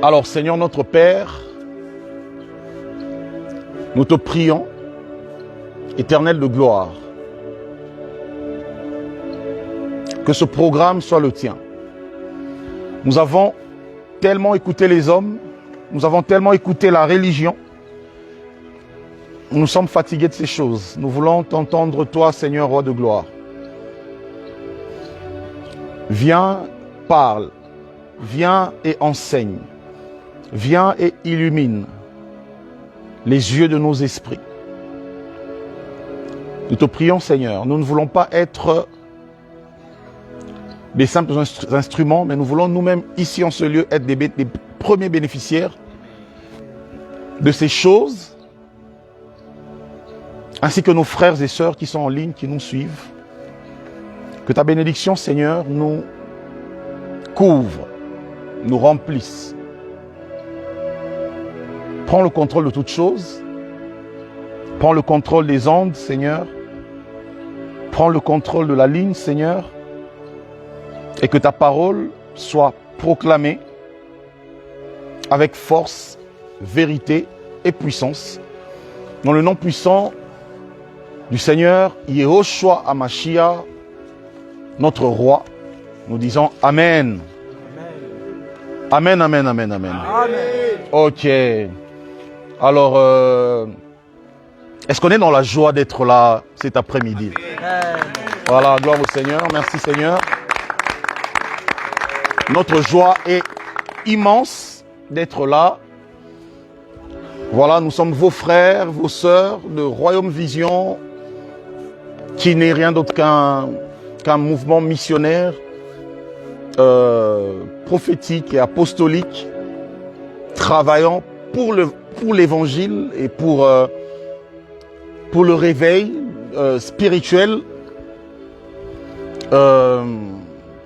Alors Seigneur notre Père, nous te prions, Éternel de gloire, que ce programme soit le tien. Nous avons tellement écouté les hommes, nous avons tellement écouté la religion, nous sommes fatigués de ces choses. Nous voulons t'entendre toi, Seigneur, roi de gloire. Viens, parle, viens et enseigne, viens et illumine les yeux de nos esprits. Nous te prions, Seigneur, nous ne voulons pas être des simples instruments, mais nous voulons nous-mêmes, ici en ce lieu, être des premiers bénéficiaires de ces choses, ainsi que nos frères et sœurs qui sont en ligne, qui nous suivent. Que ta bénédiction, Seigneur, nous couvre, nous remplisse. Prends le contrôle de toutes choses. Prends le contrôle des ondes, Seigneur. Prends le contrôle de la ligne, Seigneur. Et que ta parole soit proclamée avec force, vérité et puissance. Dans le nom puissant du Seigneur Yehoshua Hamashiach, notre roi, nous disons Amen. Amen, amen, amen, amen. Amen. Ok. Alors, est-ce qu'on est dans la joie d'être là cet après-midi? Voilà, gloire au Seigneur. Merci Seigneur. Notre joie est immense d'être là. Voilà, nous sommes vos frères, vos sœurs de Royaume Vision, qui n'est rien d'autre qu'un mouvement missionnaire, prophétique et apostolique, travaillant pour l'évangile et pour le réveil spirituel,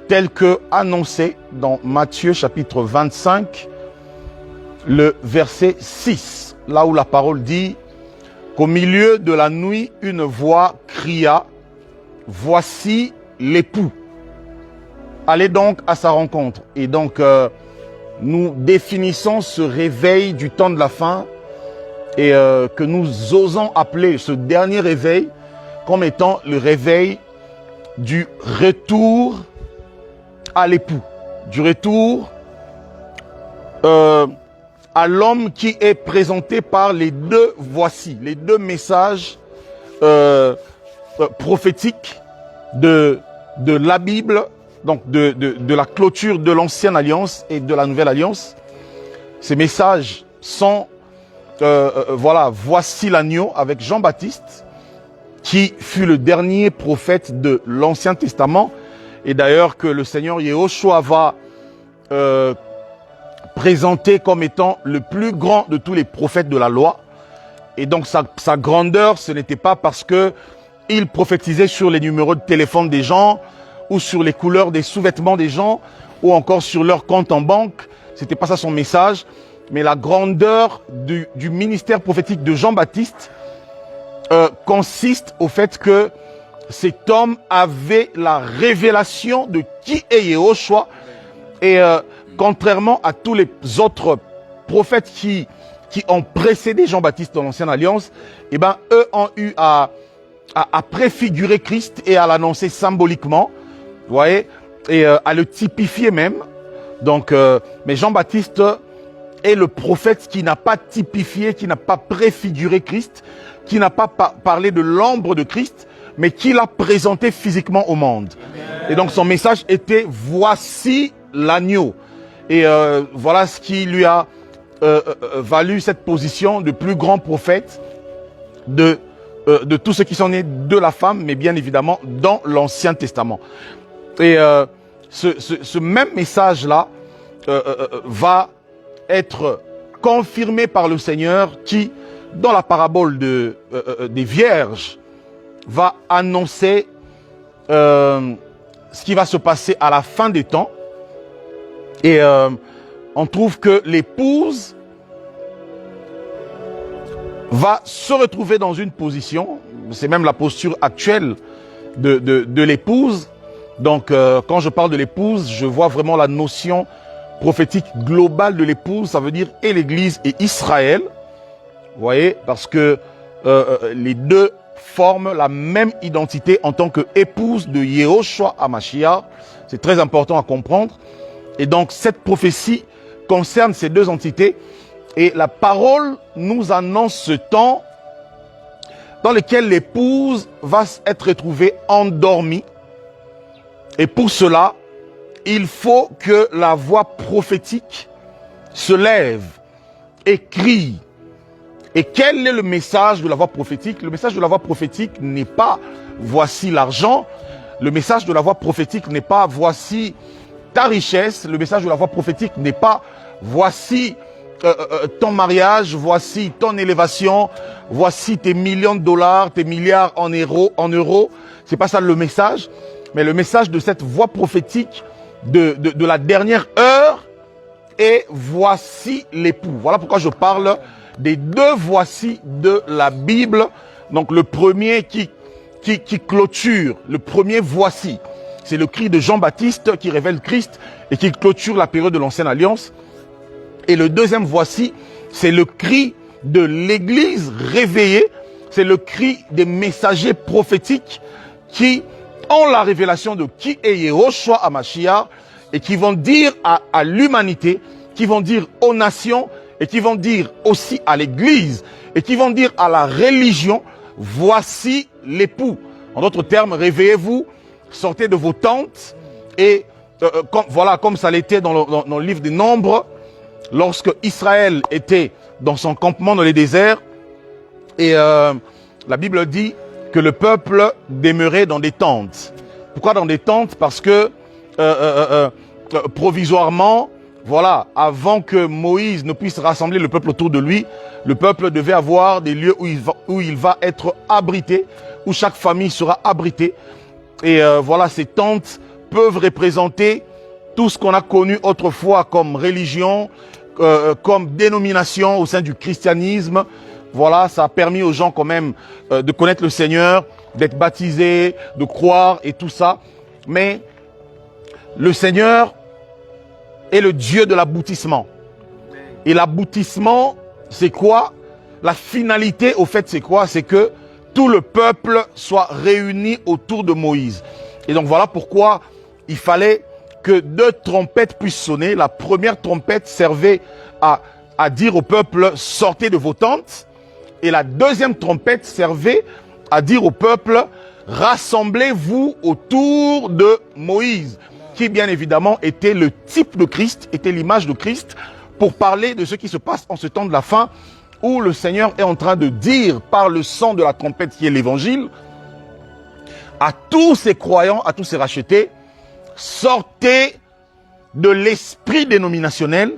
tel que annoncé dans Matthieu chapitre 25, le verset 6, là où la parole dit qu'au milieu de la nuit, une voix cria, « Voici l'époux. Allez donc à sa rencontre. » Et donc, nous définissons ce réveil du temps de la fin et que nous osons appeler ce dernier réveil comme étant le réveil du retour à l'époux, du retour à l'homme qui est présenté par les deux voici, les deux messages prophétiques de la Bible, donc de la clôture de l'ancienne alliance et de la nouvelle alliance. Ces messages sont, voilà, voici l'agneau avec Jean-Baptiste, qui fut le dernier prophète de l'Ancien Testament, et d'ailleurs que le Seigneur Yehoshua va présenter comme étant le plus grand de tous les prophètes de la loi. Et donc sa grandeur, ce n'était pas parce que il prophétisait sur les numéros de téléphone des gens, ou sur les couleurs des sous-vêtements des gens, ou encore sur leur compte en banque. C'était pas ça son message. Mais la grandeur du ministère prophétique de Jean-Baptiste consiste au fait que cet homme avait la révélation de qui est Yehoshua. Et contrairement à tous les autres prophètes qui ont précédé Jean-Baptiste dans l'Ancienne Alliance, eh ben, eux ont eu à préfigurer Christ et à l'annoncer symboliquement, vous voyez, et à le typifier même. Donc, mais Jean-Baptiste est le prophète qui n'a pas typifié, qui n'a pas préfiguré Christ, qui n'a pas parlé de l'ombre de Christ, mais qui l'a présenté physiquement au monde. Amen. Et donc son message était « Voici l'agneau ». Et voilà ce qui lui a valu cette position de plus grand prophète de tous ceux qui sont nés de la femme, mais bien évidemment dans l'Ancien Testament. Et ce même message-là va être confirmé par le Seigneur qui, dans la parabole des vierges, va annoncer ce qui va se passer à la fin des temps. Et on trouve que l'épouse va se retrouver dans une position, c'est même la posture actuelle de l'épouse. Donc quand je parle de l'épouse, je vois vraiment la notion prophétique globale de l'épouse, ça veut dire et l'Église et Israël. Vous voyez, parce que les deux forment la même identité en tant qu'épouse de Yehoshua HaMashiach. C'est très important à comprendre. Et donc, cette prophétie concerne ces deux entités. Et la parole nous annonce ce temps dans lequel l'épouse va être retrouvée endormie. Et pour cela, il faut que la voix prophétique se lève et crie. Et quel est le message de la voix prophétique? Le message de la voix prophétique n'est pas « voici l'argent ». Le message de la voix prophétique n'est pas « voici ta richesse ». Le message de la voix prophétique n'est pas « voici ton mariage, voici ton élévation, voici tes millions de dollars, tes milliards en euros. C'est pas ça le message. Mais le message de cette voix prophétique de la dernière heure est « voici l'époux ». Voilà pourquoi je parle des deux voici de la Bible. Donc le premier qui clôture, le premier voici, c'est le cri de Jean-Baptiste qui révèle Christ et qui clôture la période de l'Ancienne Alliance. Et le deuxième voici, c'est le cri de l'Église réveillée, c'est le cri des messagers prophétiques qui ont la révélation de qui est Yehoshua HaMashiach et qui vont dire à l'humanité, qui vont dire aux nations, et qui vont dire aussi à l'Église, et qui vont dire à la religion, voici l'époux. En d'autres termes, réveillez-vous, sortez de vos tentes, et comme ça l'était dans le livre des Nombres, lorsque Israël était dans son campement dans les déserts, et la Bible dit que le peuple demeurait dans des tentes. Pourquoi dans des tentes? Parce que provisoirement, voilà, avant que Moïse ne puisse rassembler le peuple autour de lui, le peuple devait avoir des lieux où il va être abrité, où chaque famille sera abritée. Et voilà, ces tentes peuvent représenter tout ce qu'on a connu autrefois comme religion, comme dénomination au sein du christianisme. Voilà, ça a permis aux gens quand même de connaître le Seigneur, d'être baptisés, de croire et tout ça. Mais le Seigneur est le Dieu de l'aboutissement. Et l'aboutissement, c'est quoi? La finalité, au fait, c'est quoi? C'est que tout le peuple soit réuni autour de Moïse. Et donc voilà pourquoi il fallait que deux trompettes puissent sonner. La première trompette servait à dire au peuple « sortez de vos tentes ». Et la deuxième trompette servait à dire au peuple « rassemblez-vous autour de Moïse ». Qui bien évidemment était le type de Christ, était l'image de Christ, pour parler de ce qui se passe en ce temps de la fin, où le Seigneur est en train de dire par le son de la trompette qui est l'évangile, à tous ces croyants, à tous ces rachetés, sortez de l'esprit dénominationnel,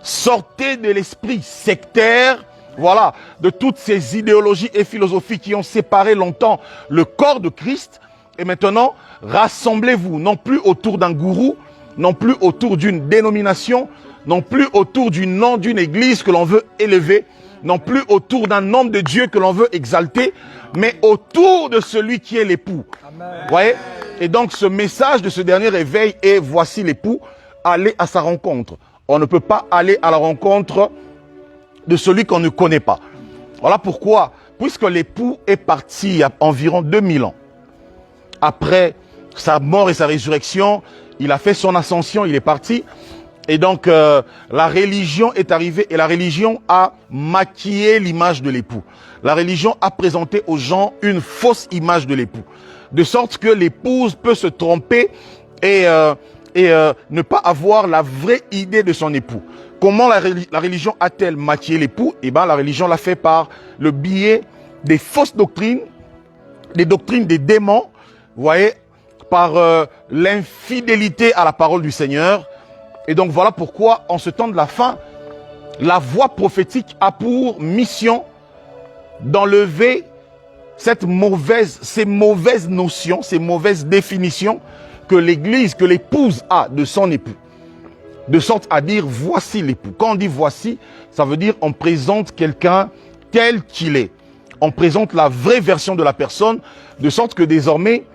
sortez de l'esprit sectaire, voilà, de toutes ces idéologies et philosophies qui ont séparé longtemps le corps de Christ. Et maintenant, rassemblez-vous, non plus autour d'un gourou, non plus autour d'une dénomination, non plus autour du nom d'une église que l'on veut élever, non plus autour d'un homme de Dieu que l'on veut exalter, mais autour de celui qui est l'époux. Vous voyez? Et donc ce message de ce dernier réveil est « voici l'époux, allez à sa rencontre ». On ne peut pas aller à la rencontre de celui qu'on ne connaît pas. Voilà pourquoi, puisque l'époux est parti il y a environ 2000 ans, après sa mort et sa résurrection, il a fait son ascension, il est parti. Et donc, la religion est arrivée et la religion a maquillé l'image de l'époux. La religion a présenté aux gens une fausse image de l'époux. De sorte que l'épouse peut se tromper et ne pas avoir la vraie idée de son époux. Comment la religion a-t-elle maquillé l'époux? Eh bien, la religion l'a fait par le biais des fausses doctrines, des doctrines des démons, vous voyez, par l'infidélité à la parole du Seigneur. Et donc voilà pourquoi, en ce temps de la fin, la voix prophétique a pour mission d'enlever ces mauvaises notions, ces mauvaises définitions que l'Église, que l'épouse a de son époux. De sorte à dire, voici l'époux. Quand on dit voici, ça veut dire on présente quelqu'un tel qu'il est. On présente la vraie version de la personne, de sorte que désormais,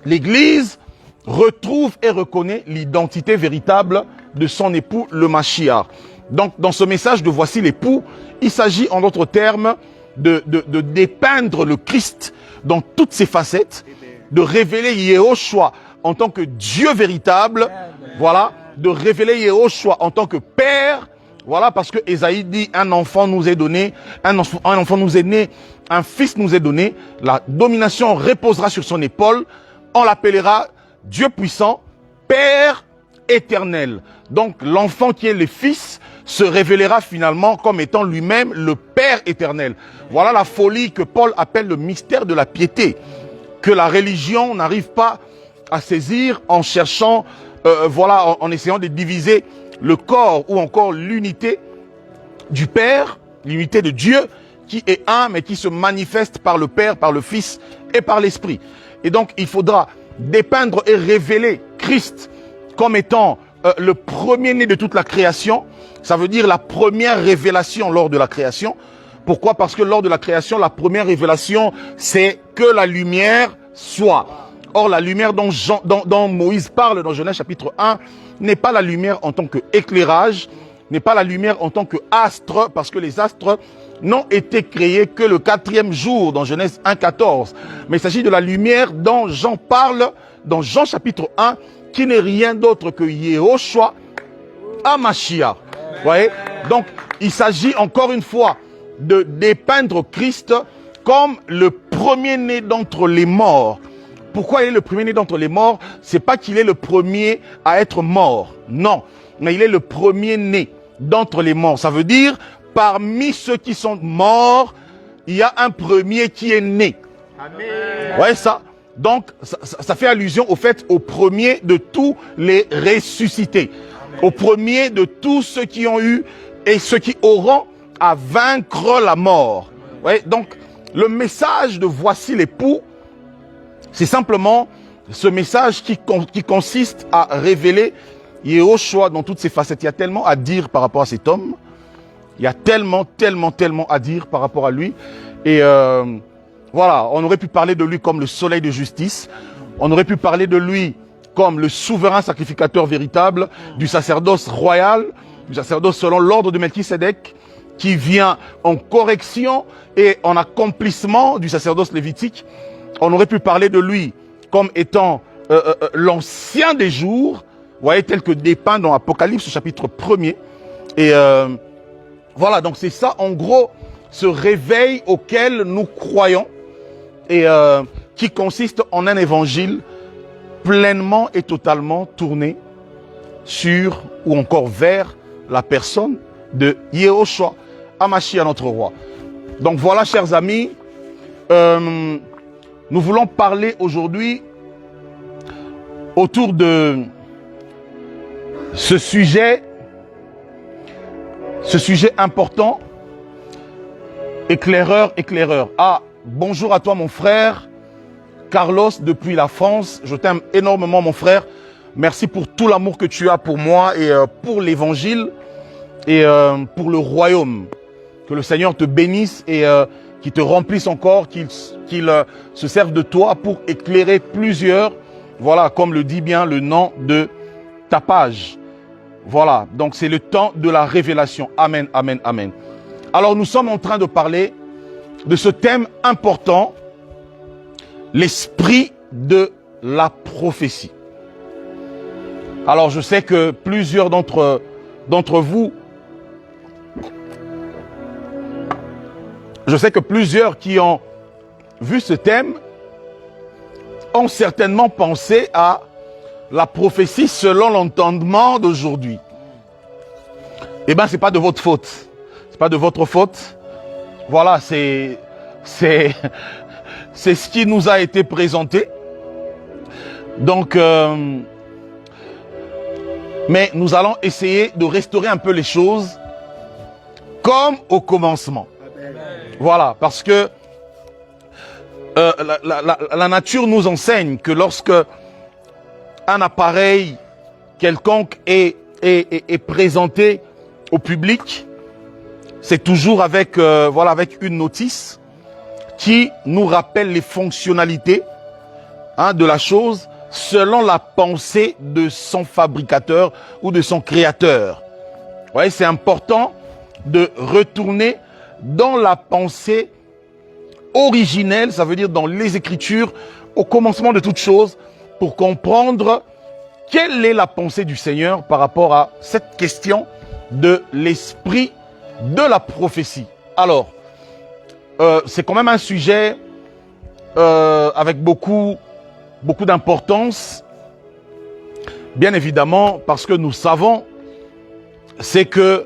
l'Église retrouve et reconnaît l'identité véritable de son époux, le Mashiach. Donc, dans ce message de Voici l'époux, il s'agit en d'autres termes de dépeindre le Christ dans toutes ses facettes, de révéler Yehoshua en tant que Dieu véritable, voilà, de révéler Yehoshua en tant que Père, voilà, parce que Ésaïe dit, un enfant nous est donné, un enfant nous est né, un fils nous est donné, la domination reposera sur son épaule, on l'appellera Dieu puissant, Père éternel. Donc l'enfant qui est le fils se révélera finalement comme étant lui-même le Père éternel. Voilà la folie que Paul appelle le mystère de la piété, que la religion n'arrive pas à saisir en cherchant, voilà, en essayant de diviser le corps ou encore l'unité du Père, l'unité de Dieu qui est un mais qui se manifeste par le Père, par le Fils et par l'Esprit. Et donc il faudra dépeindre et révéler Christ comme étant le premier-né de toute la création. Ça veut dire la première révélation lors de la création. Pourquoi? Parce que lors de la création, la première révélation, c'est que la lumière soit. Or, la lumière dont Moïse parle dans Genèse chapitre 1 n'est pas la lumière en tant qu'éclairage, n'est pas la lumière en tant qu'astre, parce que les astres n'ont été créés que le 4e jour dans Genèse 1,14. Mais il s'agit de la lumière dont Jean parle dans Jean chapitre 1, qui n'est rien d'autre que Yehoshua HaMashiach. Vous voyez? Donc, il s'agit encore une fois de dépeindre Christ comme le premier-né d'entre les morts. Pourquoi il est le premier-né d'entre les morts? C'est pas qu'il est le premier à être mort. Non. Mais il est le premier-né d'entre les morts. Ça veut dire, parmi ceux qui sont morts, il y a un premier qui est né. Amen. Vous voyez ça? Donc, ça fait allusion au fait, au premier de tous les ressuscités. Amen. Au premier de tous ceux qui ont eu et ceux qui auront à vaincre la mort. Vous voyez? Donc, le message de Voici l'époux, c'est simplement ce message qui consiste à révéler Yehoshua dans toutes ses facettes. Il y a tellement à dire par rapport à cet homme. Il y a tellement à dire par rapport à lui. Et voilà, on aurait pu parler de lui comme le soleil de justice. On aurait pu parler de lui comme le souverain sacrificateur véritable du sacerdoce royal, du sacerdoce selon l'ordre de Melchisédek, qui vient en correction et en accomplissement du sacerdoce lévitique. On aurait pu parler de lui comme étant l'ancien des jours, vous voyez, tel que dépeint dans Apocalypse chapitre 1er. Et voilà, donc c'est ça en gros, ce réveil auquel nous croyons et qui consiste en un évangile pleinement et totalement tourné sur ou encore vers la personne de Yehoshua HaMashiach, notre roi. Donc voilà, chers amis, nous voulons parler aujourd'hui autour de ce sujet important, éclaireur. Ah, bonjour à toi mon frère, Carlos depuis la France. Je t'aime énormément mon frère. Merci pour tout l'amour que tu as pour moi et pour l'évangile et pour le royaume. Que le Seigneur te bénisse et qu'il te remplisse encore, qu'il se serve de toi pour éclairer plusieurs. Voilà, comme le dit bien le nom de ta page. Voilà, donc c'est le temps de la révélation. Amen, amen, amen. Alors nous sommes en train de parler de ce thème important, l'esprit de la prophétie. Alors je sais que plusieurs d'entre vous, je sais que plusieurs qui ont vu ce thème ont certainement pensé à la prophétie selon l'entendement d'aujourd'hui. Eh bien, c'est pas de votre faute. C'est pas de votre faute. Voilà, c'est ce qui nous a été présenté. Donc, mais nous allons essayer de restaurer un peu les choses comme au commencement. Voilà, parce que la nature nous enseigne que lorsque un appareil quelconque est présenté au public, c'est toujours avec voilà, avec une notice qui nous rappelle les fonctionnalités de la chose selon la pensée de son fabricateur ou de son créateur. Vous voyez, c'est important de retourner dans la pensée originelle, ça veut dire dans les Écritures, au commencement de toute chose, pour comprendre quelle est la pensée du Seigneur par rapport à cette question de l'esprit de la prophétie. Alors, c'est quand même un sujet avec beaucoup d'importance, bien évidemment, parce que nous savons, c'est que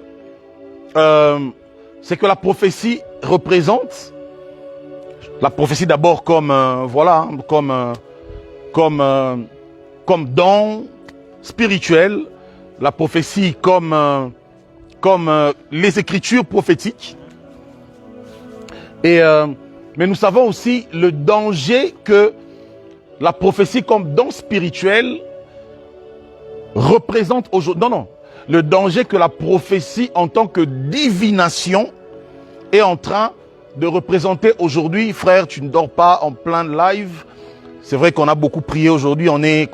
la prophétie représente, la prophétie d'abord comme comme don spirituel, la prophétie comme les écritures prophétiques. Mais nous savons aussi le danger que la prophétie comme don spirituel représente aujourd'hui. Non, le danger que la prophétie en tant que divination est en train de représenter aujourd'hui. Frère, tu ne dors pas en plein live. C'est vrai qu'on a beaucoup prié aujourd'hui. On est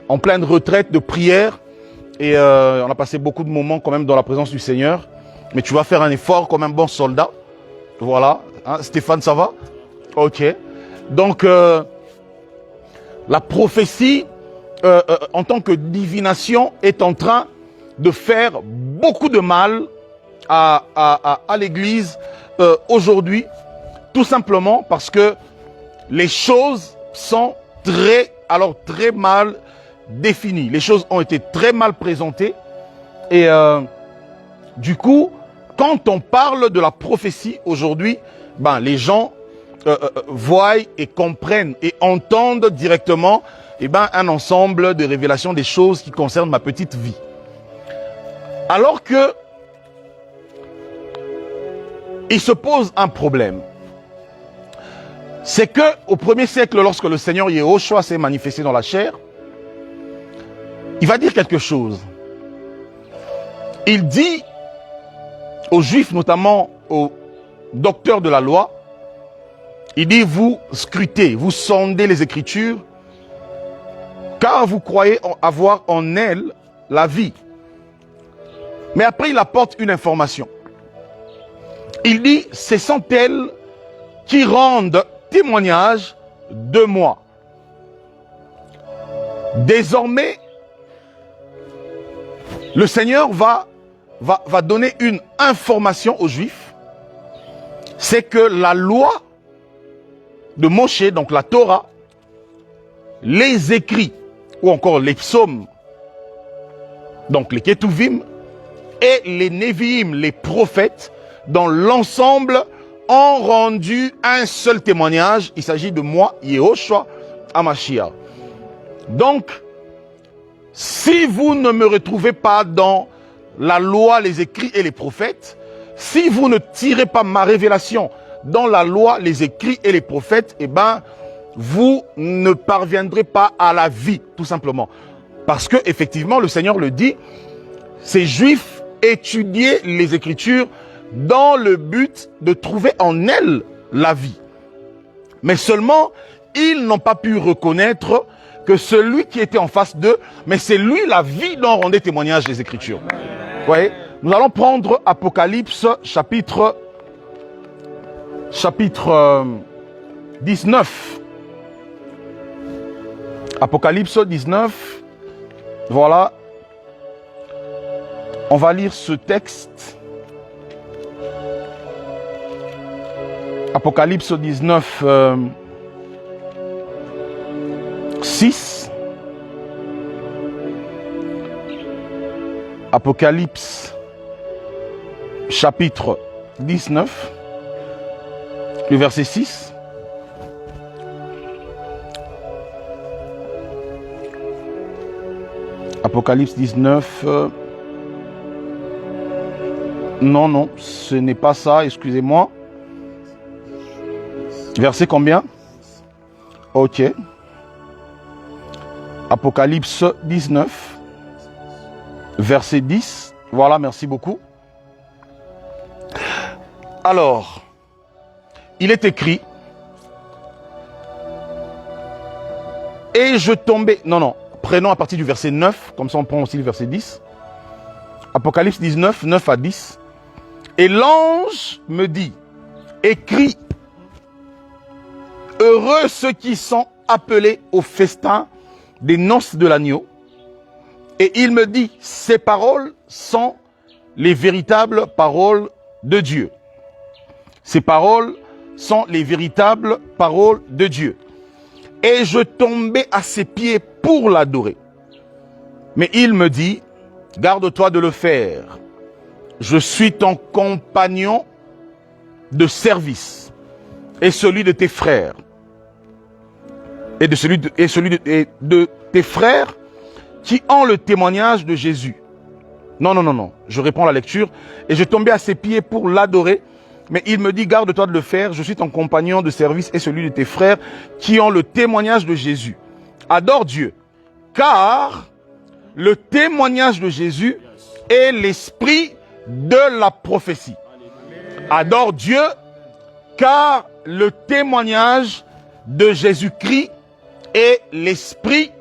en pleine retraite de prière. Et on a passé beaucoup de moments quand même dans la présence du Seigneur. Mais tu vas faire un effort comme un bon soldat. Voilà. Hein, Stéphane, ça va? Ok. Donc, la prophétie, en tant que divination, est en train de faire beaucoup de mal à l'Église aujourd'hui. Tout simplement parce que les choses sont très mal définies. Les choses ont été très mal présentées. Et du coup, quand on parle de la prophétie aujourd'hui, les gens voient et comprennent et entendent directement un ensemble de révélations des choses qui concernent ma petite vie. Alors que il se pose un problème. C'est que au 1er siècle, lorsque le Seigneur Yahushua s'est manifesté dans la chair, il va dire quelque chose. Il dit aux Juifs, notamment aux docteurs de la loi, il dit, vous scrutez, vous sondez les Écritures, car vous croyez avoir en elles la vie. Mais après, il apporte une information. Il dit, ce sont elles qui rendent témoignage de moi. Désormais, le Seigneur va donner une information aux Juifs. C'est que la loi de Moshe, donc la Torah, les écrits, ou encore les psaumes, donc les Ketuvim, et les Neviim, les prophètes, dans l'ensemble, ont rendu un seul témoignage. Il s'agit de moi, Yahushua HaMashiach. Donc, si vous ne me retrouvez pas dans la loi, les écrits et les prophètes, si vous ne tirez pas ma révélation dans la loi, les écrits et les prophètes, vous ne parviendrez pas à la vie, tout simplement. Parce que, effectivement, le Seigneur le dit, ces Juifs étudiaient les Écritures dans le but de trouver en elles la vie. Mais seulement, ils n'ont pas pu reconnaître que celui qui était en face d'eux, mais c'est lui la vie dont rendait témoignage les Écritures. Vous voyez? Nous allons prendre Apocalypse chapitre 19. Apocalypse 19. Voilà. On va lire ce texte. Apocalypse 19, 6. Apocalypse chapitre 19, le verset 6. Apocalypse 19. Non, ce n'est pas ça, excusez-moi. Verset combien? Ok. Apocalypse 19, verset 10. Voilà, merci beaucoup. Alors, il est écrit, Et je tombais... Non, prenons à partir du verset 9, comme ça on prend aussi le verset 10. Apocalypse 19, 9 à 10. Et l'ange me dit, écris, heureux ceux qui sont appelés au festin des noces de l'agneau. Et il me dit, ces paroles sont les véritables paroles de Dieu. Ces paroles sont les véritables paroles de Dieu. Et je tombais à ses pieds pour l'adorer. Mais il me dit, garde-toi de le faire. Je suis ton compagnon de service et celui de tes frères. Et celui de tes frères qui ont le témoignage de Jésus. Non. Je reprends la lecture. Et je tombais à ses pieds pour l'adorer. Mais il me dit, garde-toi de le faire. Je suis ton compagnon de service et celui de tes frères qui ont le témoignage de Jésus. Adore Dieu. Car le témoignage de Jésus est l'esprit de la prophétie. Adore Dieu, car le témoignage de Jésus-Christ est l'esprit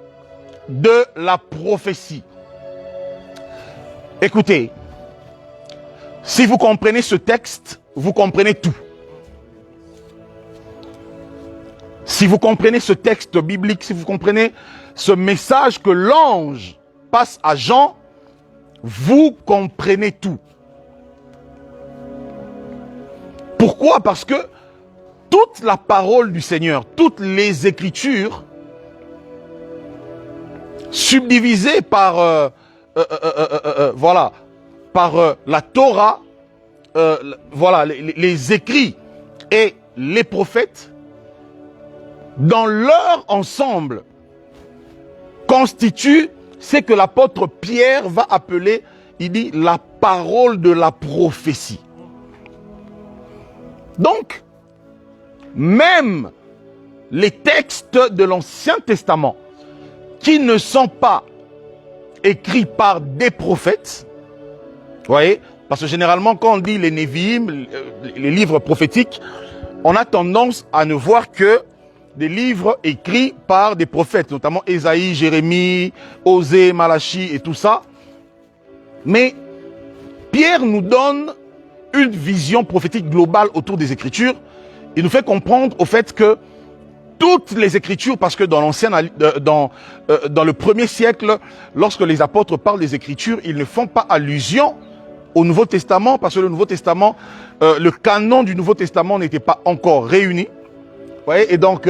de la prophétie. Écoutez, si vous comprenez ce texte, vous comprenez tout. Si vous comprenez ce texte biblique, si vous comprenez ce message que l'ange passe à Jean, vous comprenez tout. Pourquoi? Parce que toute la parole du Seigneur, toutes les Écritures, subdivisées par la Torah, les écrits et les prophètes, dans leur ensemble, constituent ce que l'apôtre Pierre va appeler, il dit, la parole de la prophétie. Donc, même les textes de l'Ancien Testament qui ne sont pas écrits par des prophètes, vous voyez, parce que généralement quand on dit les Névi'im, les livres prophétiques, on a tendance à ne voir que des livres écrits par des prophètes, notamment Ésaïe, Jérémie, Osée, Malachie et tout ça. Mais Pierre nous donne une vision prophétique globale autour des Écritures. Il nous fait comprendre au fait que toutes les Écritures, parce que dans dans le premier siècle, lorsque les apôtres parlent des Écritures, ils ne font pas allusion au Nouveau Testament, parce que le Nouveau Testament, le canon du Nouveau Testament n'était pas encore réuni. Vous voyez, et donc,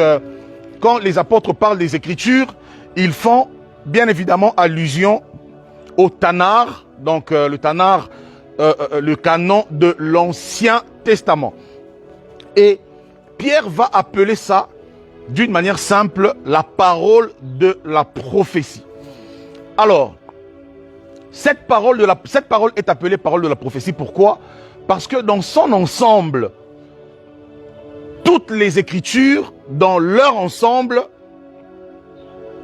quand les apôtres parlent des Écritures, ils font bien évidemment allusion au Tanakh, donc le Tanakh, le canon de l'Ancien Testament. Et Pierre va appeler ça, d'une manière simple, la parole de la prophétie. Alors, cette parole est appelée parole de la prophétie. Pourquoi? Parce que dans son ensemble, toutes les Écritures, dans leur ensemble,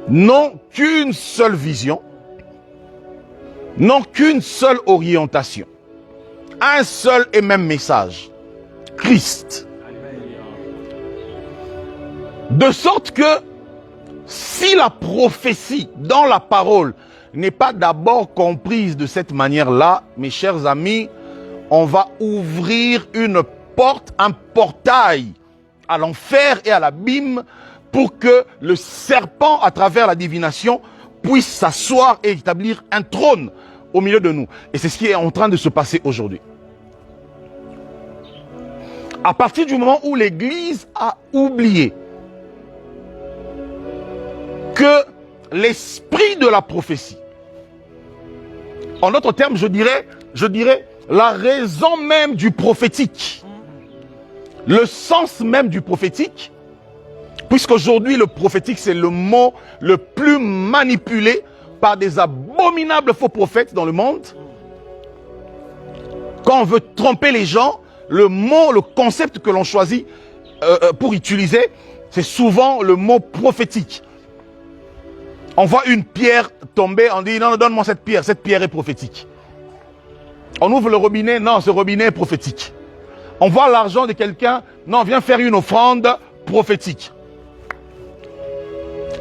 n'ont qu'une seule vision, n'ont qu'une seule orientation, un seul et même message, Christ. De sorte que si la prophétie dans la parole n'est pas d'abord comprise de cette manière-là, mes chers amis, on va ouvrir une porte, un portail à l'enfer et à l'abîme pour que le serpent, à travers la divination, puisse s'asseoir et établir un trône au milieu de nous. Et c'est ce qui est en train de se passer aujourd'hui. À partir du moment où l'Église a oublié que l'esprit de la prophétie, en d'autres termes, je dirais la raison même du prophétique, le sens même du prophétique, puisqu'aujourd'hui le prophétique c'est le mot le plus manipulé par des abominables faux prophètes dans le monde. Quand on veut tromper les gens, le mot, le concept que l'on choisit pour utiliser, c'est souvent le mot prophétique. On voit une pierre tomber, on dit non, donne-moi cette pierre est prophétique. On ouvre le robinet, non, ce robinet est prophétique. On voit l'argent de quelqu'un, non, viens faire une offrande prophétique.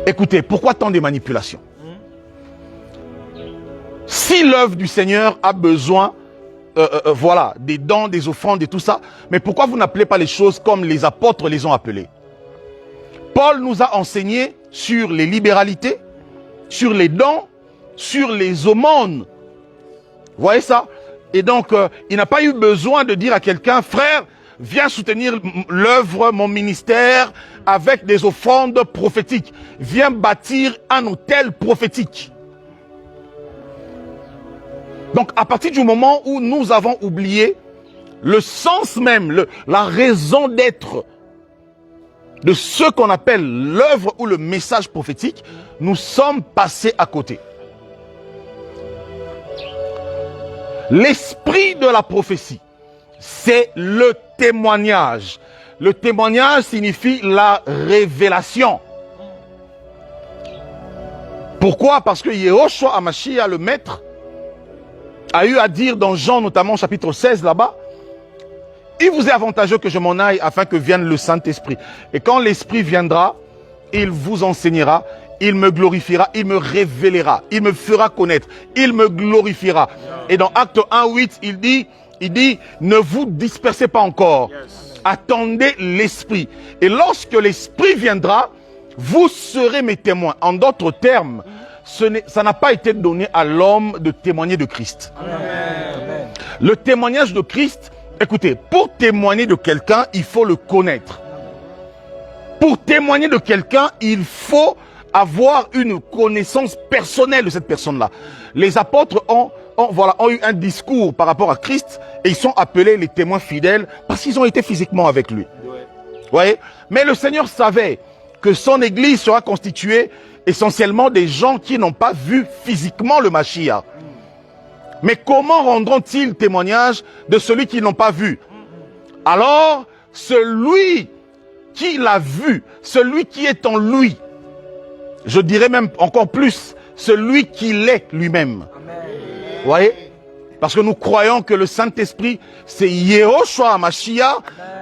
Écoutez, pourquoi tant de manipulations? Si l'œuvre du Seigneur a besoin, voilà, des dons, des offrandes et tout ça, mais pourquoi vous n'appelez pas les choses comme les apôtres les ont appelées? Paul nous a enseigné sur les libéralités, sur les dons, sur les aumônes. Vous voyez ça? Et donc, il n'a pas eu besoin de dire à quelqu'un, frère, viens soutenir l'œuvre, mon ministère, avec des offrandes prophétiques. Viens bâtir un autel prophétique. Donc, à partir du moment où nous avons oublié le sens même, la raison d'être de ce qu'on appelle l'œuvre ou le message prophétique, nous sommes passés à côté. L'esprit de la prophétie, c'est le témoignage. Le témoignage signifie la révélation. Pourquoi? Parce que Yehoshua HaMashiach, le maître, a eu à dire dans Jean, notamment chapitre 16 là-bas, il vous est avantageux que je m'en aille afin que vienne le Saint-Esprit. Et quand l'Esprit viendra, il vous enseignera, il me glorifiera, il me révélera, il me fera connaître, il me glorifiera. Et dans Acte 1:8, il dit, ne vous dispersez pas encore, attendez l'Esprit. Et lorsque l'Esprit viendra, vous serez mes témoins. En d'autres termes, ça n'a pas été donné à l'homme de témoigner de Christ. Amen. Le témoignage de Christ, écoutez, pour témoigner de quelqu'un, il faut le connaître. Pour témoigner de quelqu'un, il faut avoir une connaissance personnelle de cette personne-là. Les apôtres ont eu un discours par rapport à Christ et ils sont appelés les témoins fidèles parce qu'ils ont été physiquement avec lui. Vous voyez? Mais le Seigneur savait que son église sera constituée essentiellement des gens qui n'ont pas vu physiquement le Mashiach. Mais comment rendront-ils témoignage de celui qu'ils n'ont pas vu? Alors, celui qui l'a vu, celui qui est en lui, je dirais même encore plus, celui qui l'est lui-même. Vous voyez? Parce que nous croyons que le Saint-Esprit, c'est Yehoshua HaMashiach,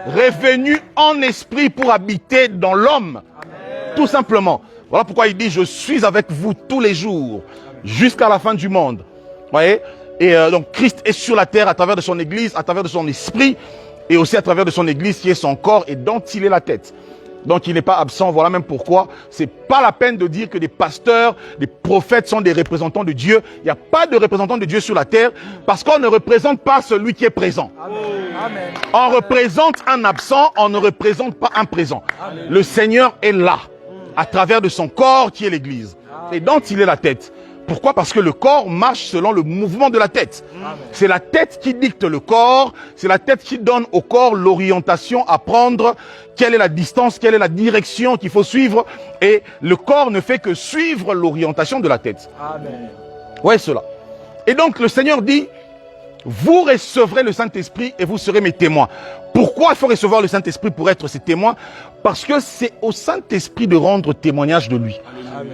revenu en esprit pour habiter dans l'homme. Tout simplement. Voilà pourquoi il dit, je suis avec vous tous les jours, jusqu'à la fin du monde. Vous voyez? Et donc Christ est sur la terre à travers de son église, à travers de son esprit, et aussi à travers de son église qui est son corps et dont il est la tête. Donc il n'est pas absent, voilà même pourquoi c'est pas la peine de dire que des pasteurs, des prophètes sont des représentants de Dieu. Il n'y a pas de représentant de Dieu sur la terre parce qu'on ne représente pas celui qui est présent. Amen. On représente un absent, on ne représente pas un présent. Amen. Le Seigneur est là, à travers de son corps qui est l'église et dont il est la tête. Pourquoi? Parce que le corps marche selon le mouvement de la tête. C'est la tête qui dicte le corps, c'est la tête qui donne au corps l'orientation à prendre, quelle est la distance, quelle est la direction qu'il faut suivre, et le corps ne fait que suivre l'orientation de la tête. Amen. Ouais, cela. Et donc le Seigneur dit, vous recevrez le Saint-Esprit et vous serez mes témoins. Pourquoi il faut recevoir le Saint-Esprit pour être ses témoins? Parce que c'est au Saint-Esprit de rendre témoignage de lui. Amen.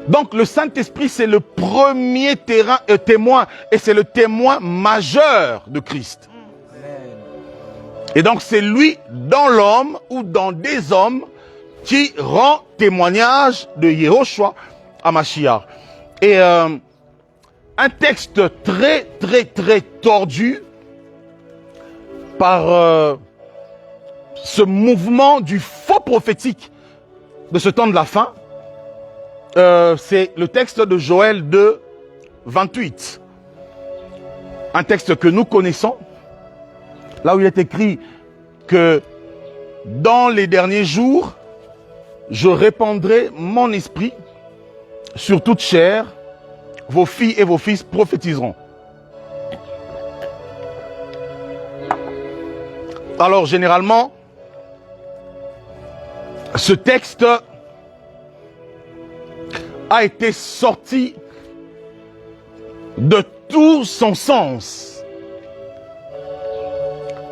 Donc le Saint-Esprit, c'est le premier témoin et c'est le témoin majeur de Christ. Et donc c'est lui dans l'homme ou dans des hommes qui rend témoignage de Yehoshua HaMashiach. Et un texte très tordu par ce mouvement du faux prophétique de ce temps de la fin. C'est le texte de Joël 2, 28. Un texte que nous connaissons, là où il est écrit que dans les derniers jours, je répandrai mon esprit sur toute chair, vos filles et vos fils prophétiseront. Alors généralement, ce texte a été sorti de tout son sens.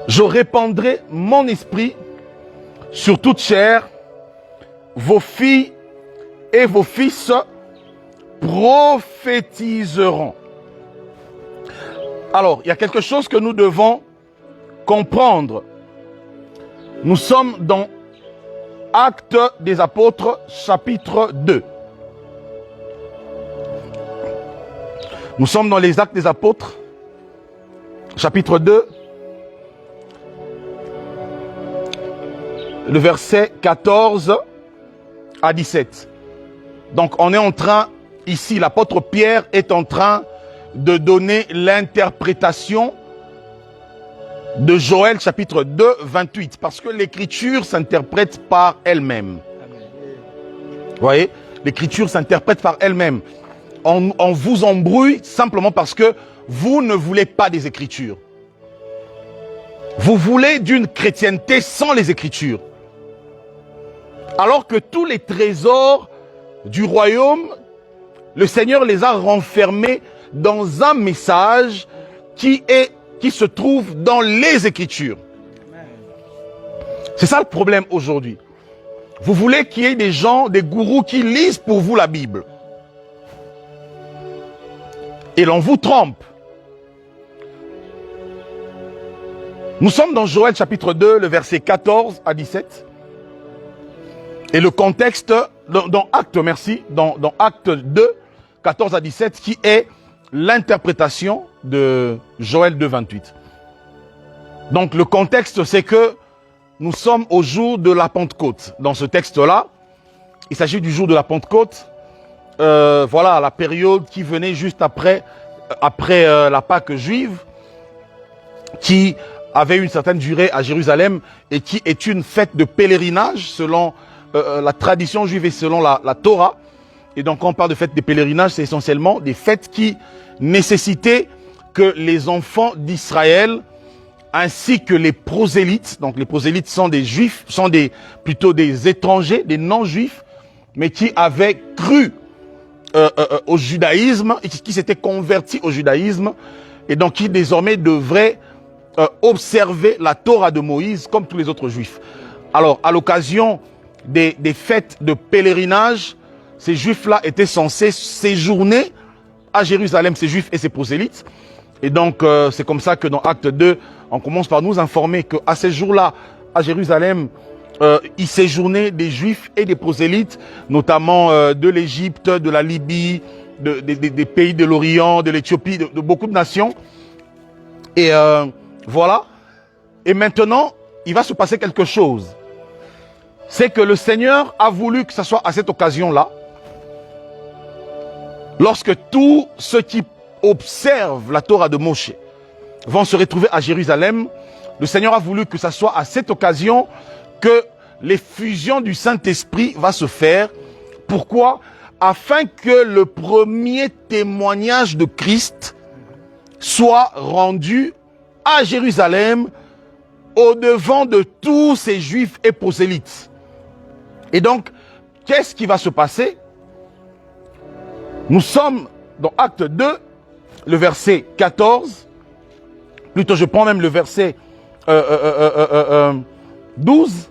Je répandrai mon esprit sur toute chair, vos filles et vos fils prophétiseront. Alors, il y a quelque chose que nous devons comprendre. Nous sommes dans Actes des Apôtres, chapitre 2. Nous sommes dans les Actes des Apôtres, chapitre 2, le verset 14 à 17. Donc on est en train, ici l'apôtre Pierre est en train de donner l'interprétation de Joël chapitre 2, 28. Parce que l'écriture s'interprète par elle-même. Vous voyez, l'écriture s'interprète par elle-même. On vous embrouille simplement parce que vous ne voulez pas des écritures. Vous voulez d'une chrétienté sans les écritures. Alors que tous les trésors du royaume, le Seigneur les a renfermés dans un message qui se trouve dans les Écritures. C'est ça le problème aujourd'hui. Vous voulez qu'il y ait des gens, des gourous qui lisent pour vous la Bible. Et l'on vous trompe. Nous sommes dans Joël chapitre 2, le verset 14 à 17. Et le contexte, dans Acte 2, 14 à 17, qui est l'interprétation de Joël 2, 28. Donc le contexte, c'est que nous sommes au jour de la Pentecôte. Dans ce texte-là, il s'agit du jour de la Pentecôte. Voilà la période qui venait juste après la Pâque juive, qui avait une certaine durée à Jérusalem et qui est une fête de pèlerinage selon la tradition juive et selon la Torah. Et donc quand on parle de fête de pèlerinage, c'est essentiellement des fêtes qui nécessitaient que les enfants d'Israël ainsi que les prosélytes, donc les prosélytes sont des juifs, plutôt des étrangers, des non-juifs, mais qui avaient cru au judaïsme, et qui s'étaient convertis au judaïsme, et donc qui désormais devraient observer la Torah de Moïse comme tous les autres juifs. Alors, à l'occasion des fêtes de pèlerinage, ces juifs-là étaient censés séjourner à Jérusalem, ces juifs et ces prosélytes. Et donc, c'est comme ça que dans Acte 2, on commence par nous informer qu'à ces jours-là, à Jérusalem, y séjournaient des juifs et des prosélytes, notamment de l'Égypte, de la Libye, des pays de l'Orient, de l'Éthiopie, de beaucoup de nations. Et voilà. Et maintenant, il va se passer quelque chose. C'est que le Seigneur a voulu que ce soit à cette occasion-là, lorsque tous ceux qui observent la Torah de Moshe vont se retrouver à Jérusalem, le Seigneur a voulu que ce soit à cette occasion que l'effusion du Saint-Esprit va se faire. Pourquoi? Afin que le premier témoignage de Christ soit rendu à Jérusalem au devant de tous ces juifs et prosélytes. Et donc, qu'est-ce qui va se passer? Nous sommes dans Acte 2, le verset 14. Plutôt, je prends même le verset 12.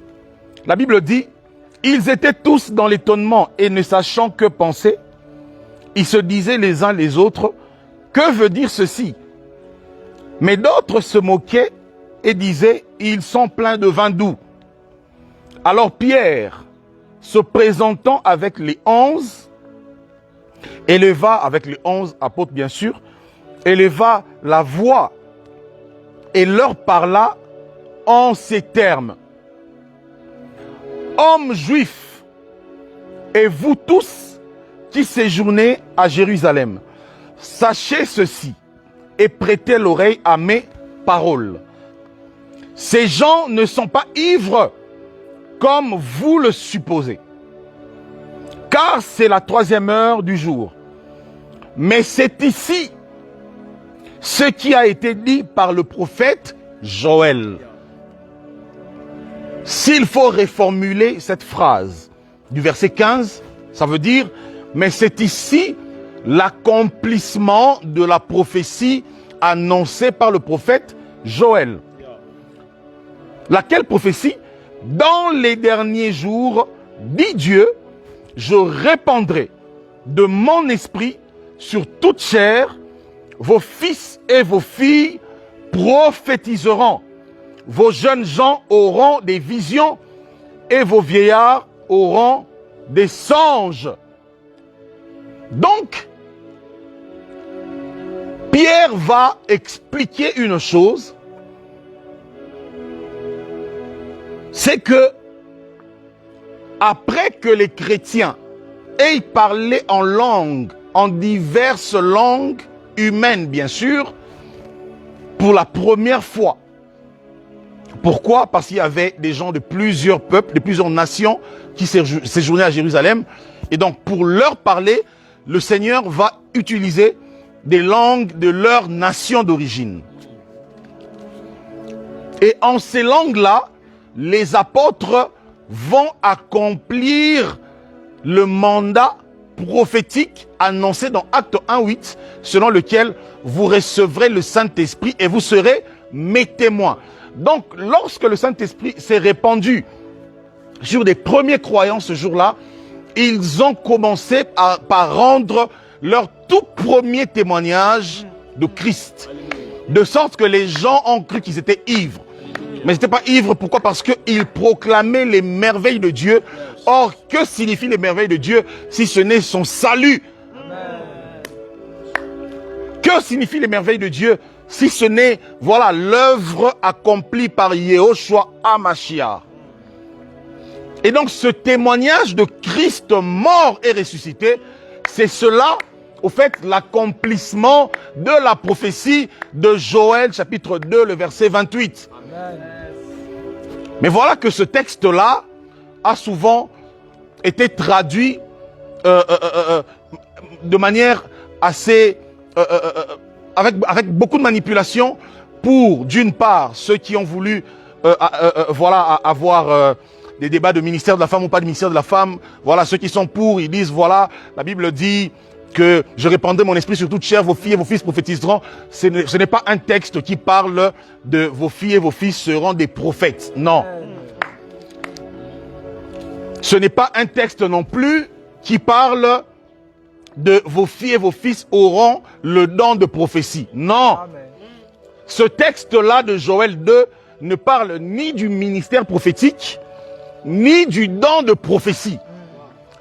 La Bible dit, « Ils étaient tous dans l'étonnement et ne sachant que penser, ils se disaient les uns les autres, « Que veut dire ceci ?» Mais d'autres se moquaient et disaient, « Ils sont pleins de vin doux. » Alors Pierre, se présentant avec les 11, éleva, avec les 11 apôtres bien sûr, éleva la voix et leur parla en ces termes. Hommes juifs, et vous tous qui séjournez à Jérusalem, sachez ceci et prêtez l'oreille à mes paroles. Ces gens ne sont pas ivres comme vous le supposez, car c'est la 3e heure du jour. Mais c'est ici ce qui a été dit par le prophète Joël. S'il faut reformuler cette phrase du verset 15, ça veut dire, mais c'est ici l'accomplissement de la prophétie annoncée par le prophète Joël. Laquelle prophétie? Dans les derniers jours, dit Dieu, je répandrai de mon esprit sur toute chair, vos fils et vos filles prophétiseront, vos jeunes gens auront des visions et vos vieillards auront des songes. Donc, Pierre va expliquer une chose, c'est que après que les chrétiens aient parlé en langue, en diverses langues humaines bien sûr, pour la première fois. Pourquoi? Parce qu'il y avait des gens de plusieurs peuples, de plusieurs nations qui séjournaient à Jérusalem. Et donc pour leur parler, le Seigneur va utiliser des langues de leur nation d'origine. Et en ces langues-là, les apôtres vont accomplir le mandat prophétique annoncé dans Actes 1:8, selon lequel vous recevrez le Saint-Esprit et vous serez mes témoins. Donc, lorsque le Saint-Esprit s'est répandu sur des premiers croyants ce jour-là, ils ont commencé par rendre leur tout premier témoignage de Christ. De sorte que les gens ont cru qu'ils étaient ivres. Mais ils n'étaient pas ivres, pourquoi? Parce qu'ils proclamaient les merveilles de Dieu. Or, que signifient les merveilles de Dieu si ce n'est son salut? Que signifient les merveilles de Dieu si ce n'est, voilà, l'œuvre accomplie par Yehoshua HaMashiach? Et donc, ce témoignage de Christ mort et ressuscité, c'est cela, au fait, l'accomplissement de la prophétie de Joël, chapitre 2, le verset 28. Amen. Mais voilà que ce texte-là a souvent été traduit de manière assez... avec beaucoup de manipulation pour, d'une part, ceux qui ont voulu voilà, avoir des débats de ministère de la femme ou pas de ministère de la femme. Voilà, ceux qui sont pour, ils disent, voilà, la Bible dit que je répandrai mon esprit sur toute chair, vos filles et vos fils prophétiseront. Ce n'est pas un texte qui parle de vos filles et vos fils seront des prophètes. Non. Ce n'est pas un texte non plus qui parle de vos filles et vos fils auront le don de prophétie. Non. Amen. Ce texte-là de Joël 2 ne parle ni du ministère prophétique, ni du don de prophétie.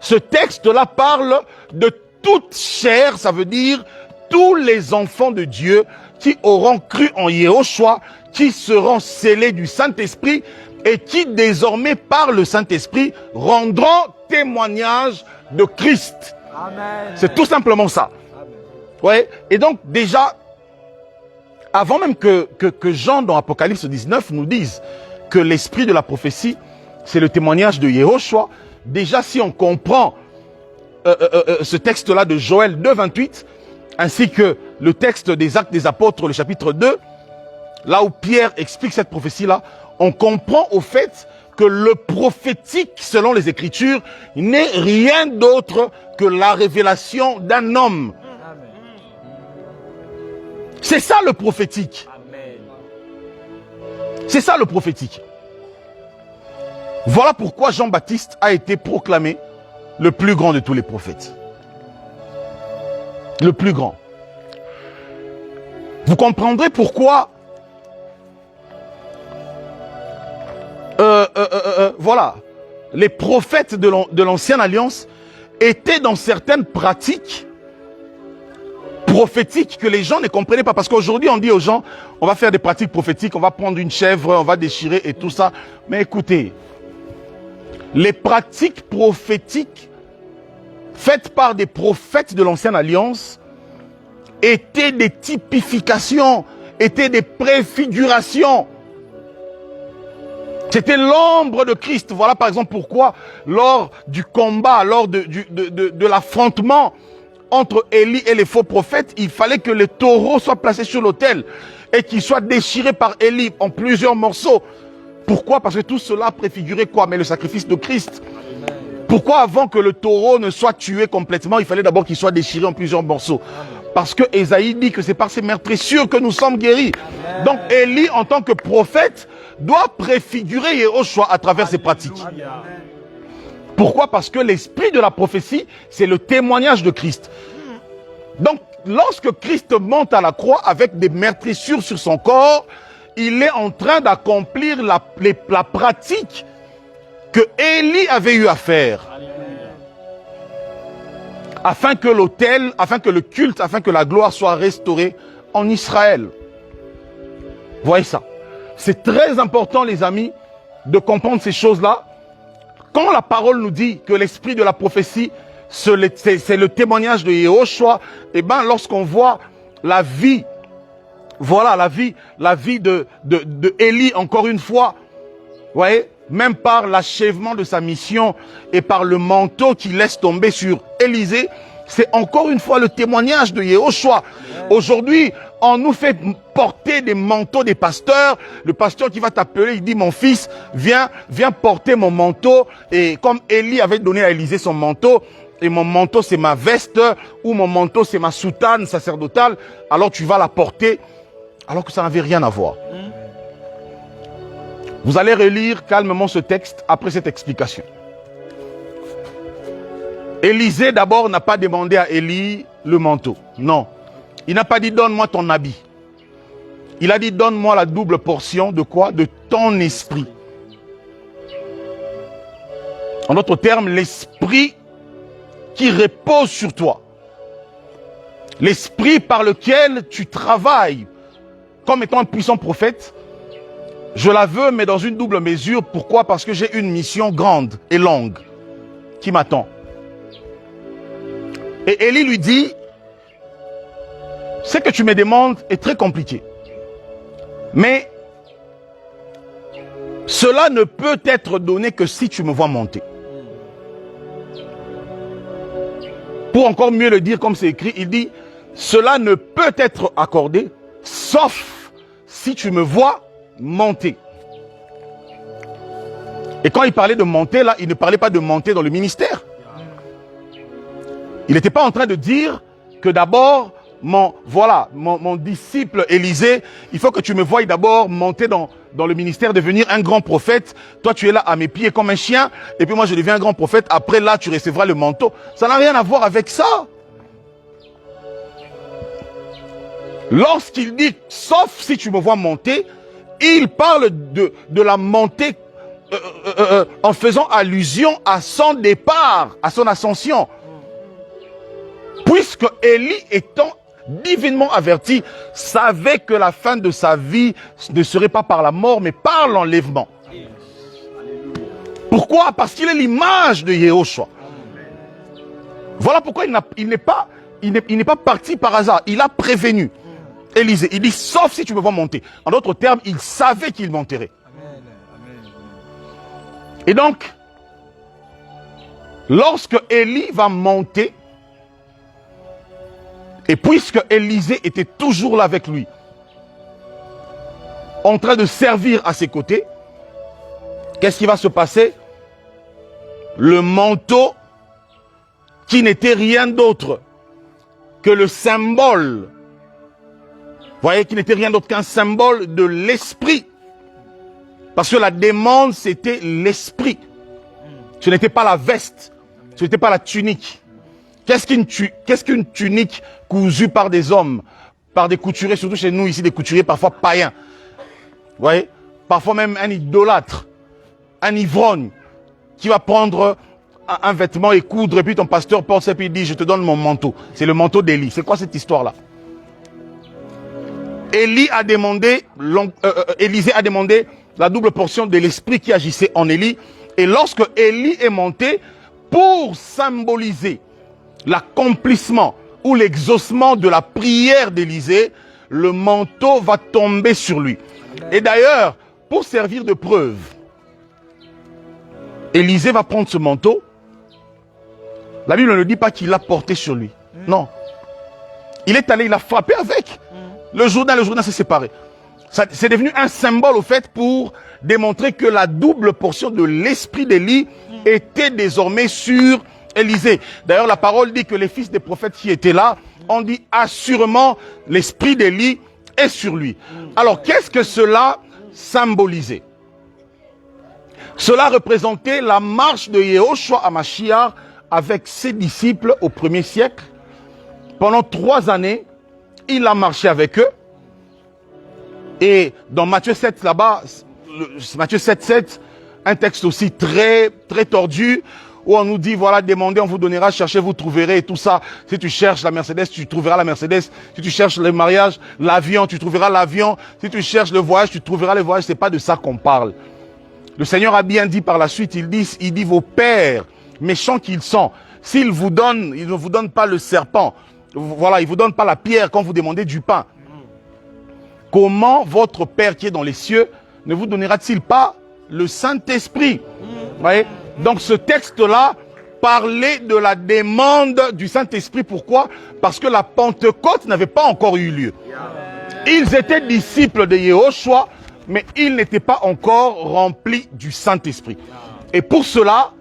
Ce texte-là parle de toute chair, ça veut dire tous les enfants de Dieu qui auront cru en Yehoshua, qui seront scellés du Saint-Esprit et qui désormais par le Saint-Esprit rendront témoignage de Christ. Amen. C'est tout simplement ça. Amen. Ouais. Et donc déjà, avant même que Jean dans Apocalypse 19 nous dise que l'esprit de la prophétie, c'est le témoignage de Yehoshua, déjà si on comprend ce texte-là de Joël 2:28, ainsi que le texte des Actes des Apôtres, le chapitre 2, là où Pierre explique cette prophétie-là, on comprend au fait que le prophétique, selon les Écritures, n'est rien d'autre que la révélation d'un homme. Amen. C'est ça le prophétique. Amen. C'est ça le prophétique. Voilà pourquoi Jean-Baptiste a été proclamé le plus grand de tous les prophètes. Le plus grand. Vous comprendrez pourquoi voilà, les prophètes de l'ancienne alliance étaient dans certaines pratiques prophétiques que les gens ne comprenaient pas. Parce qu'aujourd'hui, on dit aux gens, on va faire des pratiques prophétiques, on va prendre une chèvre, on va déchirer et tout ça. Mais écoutez, les pratiques prophétiques faites par des prophètes de l'ancienne alliance étaient des typifications, étaient des préfigurations. C'était l'ombre de Christ. Voilà par exemple pourquoi lors du combat, lors de l'affrontement entre Élie et les faux prophètes, il fallait que le taureau soit placé sur l'autel et qu'il soit déchiré par Élie en plusieurs morceaux. Pourquoi? Parce que tout cela préfigurait quoi? Mais le sacrifice de Christ. Pourquoi avant que le taureau ne soit tué complètement, il fallait d'abord qu'il soit déchiré en plusieurs morceaux? Parce que Ésaïe dit que c'est par ses meurtrissures que nous sommes guéris. Amen. Donc Élie, en tant que prophète, doit préfigurer Yehoshua à travers ses pratiques. Amen. Pourquoi? Parce que l'esprit de la prophétie, c'est le témoignage de Christ. Donc, lorsque Christ monte à la croix avec des meurtrissures sur son corps, il est en train d'accomplir la pratique que Élie avait eu à faire. Afin que l'autel, afin que le culte, afin que la gloire soit restaurée en Israël. Voyez ça. C'est très important, les amis, de comprendre ces choses-là. Quand la parole nous dit que l'esprit de la prophétie, c'est le témoignage de Yehoshua, et bien lorsqu'on voit la vie, voilà la vie de Élie, encore une fois, vous voyez, même par l'achèvement de sa mission et par le manteau qu'il laisse tomber sur Élisée, c'est encore une fois le témoignage de Yehoshua. Aujourd'hui, on nous fait porter des manteaux des pasteurs. Le pasteur qui va t'appeler, il dit, mon fils, viens porter mon manteau. Et comme Élie avait donné à Élisée son manteau, et mon manteau c'est ma veste, ou mon manteau c'est ma soutane sacerdotale, alors tu vas la porter, alors que ça n'avait rien à voir. Vous allez relire calmement ce texte après cette explication. Élisée d'abord n'a pas demandé à Élie le manteau. Non. Il n'a pas dit donne-moi ton habit. Il a dit donne-moi la double portion de quoi? De ton esprit. En d'autres termes, l'esprit qui repose sur toi. L'esprit par lequel tu travailles comme étant un puissant prophète. Je la veux, mais dans une double mesure. Pourquoi? Parce que j'ai une mission grande et longue qui m'attend. Et Élie lui dit, ce que tu me demandes est très compliqué. Mais cela ne peut être donné que si tu me vois monter. Pour encore mieux le dire comme c'est écrit, il dit, cela ne peut être accordé sauf si tu me vois monter. Et quand il parlait de monter, là, il ne parlait pas de monter dans le ministère. Il n'était pas en train de dire que d'abord, mon disciple Élisée, il faut que tu me voies d'abord monter dans le ministère, devenir un grand prophète. Toi, tu es là à mes pieds comme un chien, et puis moi, je deviens un grand prophète. Après, là, tu recevras le manteau. Ça n'a rien à voir avec ça. Lorsqu'il dit, sauf si tu me vois monter, il parle de la montée en faisant allusion à son départ, à son ascension. Puisque Élie, étant divinement averti, savait que la fin de sa vie ne serait pas par la mort, mais par l'enlèvement. Pourquoi? Parce qu'il est l'image de Yehoshua. Voilà pourquoi il n'est pas parti par hasard. Il a prévenu Élisée. Il dit, sauf si tu me vois monter. En d'autres termes, il savait qu'il monterait. Et donc, lorsque Élie va monter, et puisque Élisée était toujours là avec lui, en train de servir à ses côtés, qu'est-ce qui va se passer? Le manteau, qui n'était rien d'autre que le symbole, vous voyez, qui n'était rien d'autre qu'un symbole de l'esprit. Parce que la demande, c'était l'esprit. Ce n'était pas la veste, ce n'était pas la tunique. Qu'est-ce qu'une tunique cousue par des hommes, par des couturiers, surtout chez nous ici, des couturiers parfois païens. Vous voyez? Parfois même un idolâtre, un ivrogne, qui va prendre un vêtement et coudre, et puis ton pasteur pense et puis il dit, je te donne mon manteau. C'est le manteau d'Élie. C'est quoi cette histoire-là? Élisée a demandé la double portion de l'esprit qui agissait en Élie. Et lorsque Élie est monté, pour symboliser l'accomplissement ou l'exaucement de la prière d'Élisée, le manteau va tomber sur lui. Et d'ailleurs, pour servir de preuve, Élisée va prendre ce manteau. La Bible ne dit pas qu'il l'a porté sur lui. Non. Il est allé, il a frappé avec. Le Jourdain s'est séparé. C'est devenu un symbole au fait pour démontrer que la double portion de l'esprit d'Élie était désormais sur Élisée. D'ailleurs, la parole dit que les fils des prophètes qui étaient là ont dit assurément l'esprit d'Élie est sur lui. Alors, qu'est-ce que cela symbolisait? Cela représentait la marche de Yehoshua à Mashiach avec ses disciples au 1er siècle. Pendant 3 années, il a marché avec eux. Et dans Matthieu 7, là-bas, Matthieu 7, un texte aussi très tordu, où on nous dit, voilà, demandez, on vous donnera, cherchez, vous trouverez, et tout ça. Si tu cherches la Mercedes, tu trouveras la Mercedes. Si tu cherches le mariage, l'avion, tu trouveras l'avion. Si tu cherches le voyage, tu trouveras le voyage. C'est pas de ça qu'on parle. Le Seigneur a bien dit par la suite, il dit vos pères, méchants qu'ils sont, s'ils vous donnent, ils ne vous donnent pas le serpent. Voilà, ils vous donnent pas la pierre quand vous demandez du pain. Comment votre Père qui est dans les cieux ne vous donnera-t-il pas le Saint-Esprit? Vous voyez? Donc ce texte-là parlait de la demande du Saint-Esprit. Pourquoi? Parce que la Pentecôte n'avait pas encore eu lieu. Ils étaient disciples de Yehoshua, mais ils n'étaient pas encore remplis du Saint-Esprit. Et pour cela,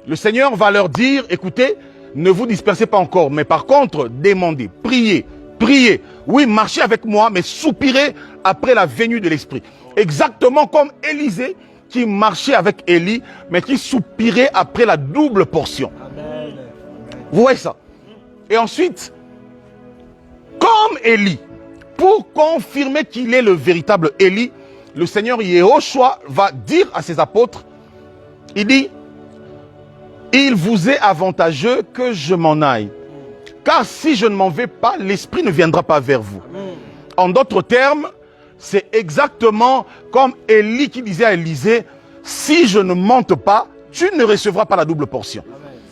le Seigneur va leur dire, écoutez, ne vous dispersez pas encore, mais par contre, demandez, priez, priez. Oui, marchez avec moi, mais soupirez après la venue de l'Esprit. Exactement comme Élisée, qui marchait avec Élie, mais qui soupirait après la double portion. Amen. Vous voyez ça? Et ensuite, comme Élie, pour confirmer qu'il est le véritable Élie, le Seigneur Yehoshua va dire à ses apôtres, il dit, il vous est avantageux que je m'en aille. Car si je ne m'en vais pas, l'Esprit ne viendra pas vers vous. En d'autres termes, c'est exactement comme Élie qui disait à Élisée, si je ne monte pas, tu ne recevras pas la double portion.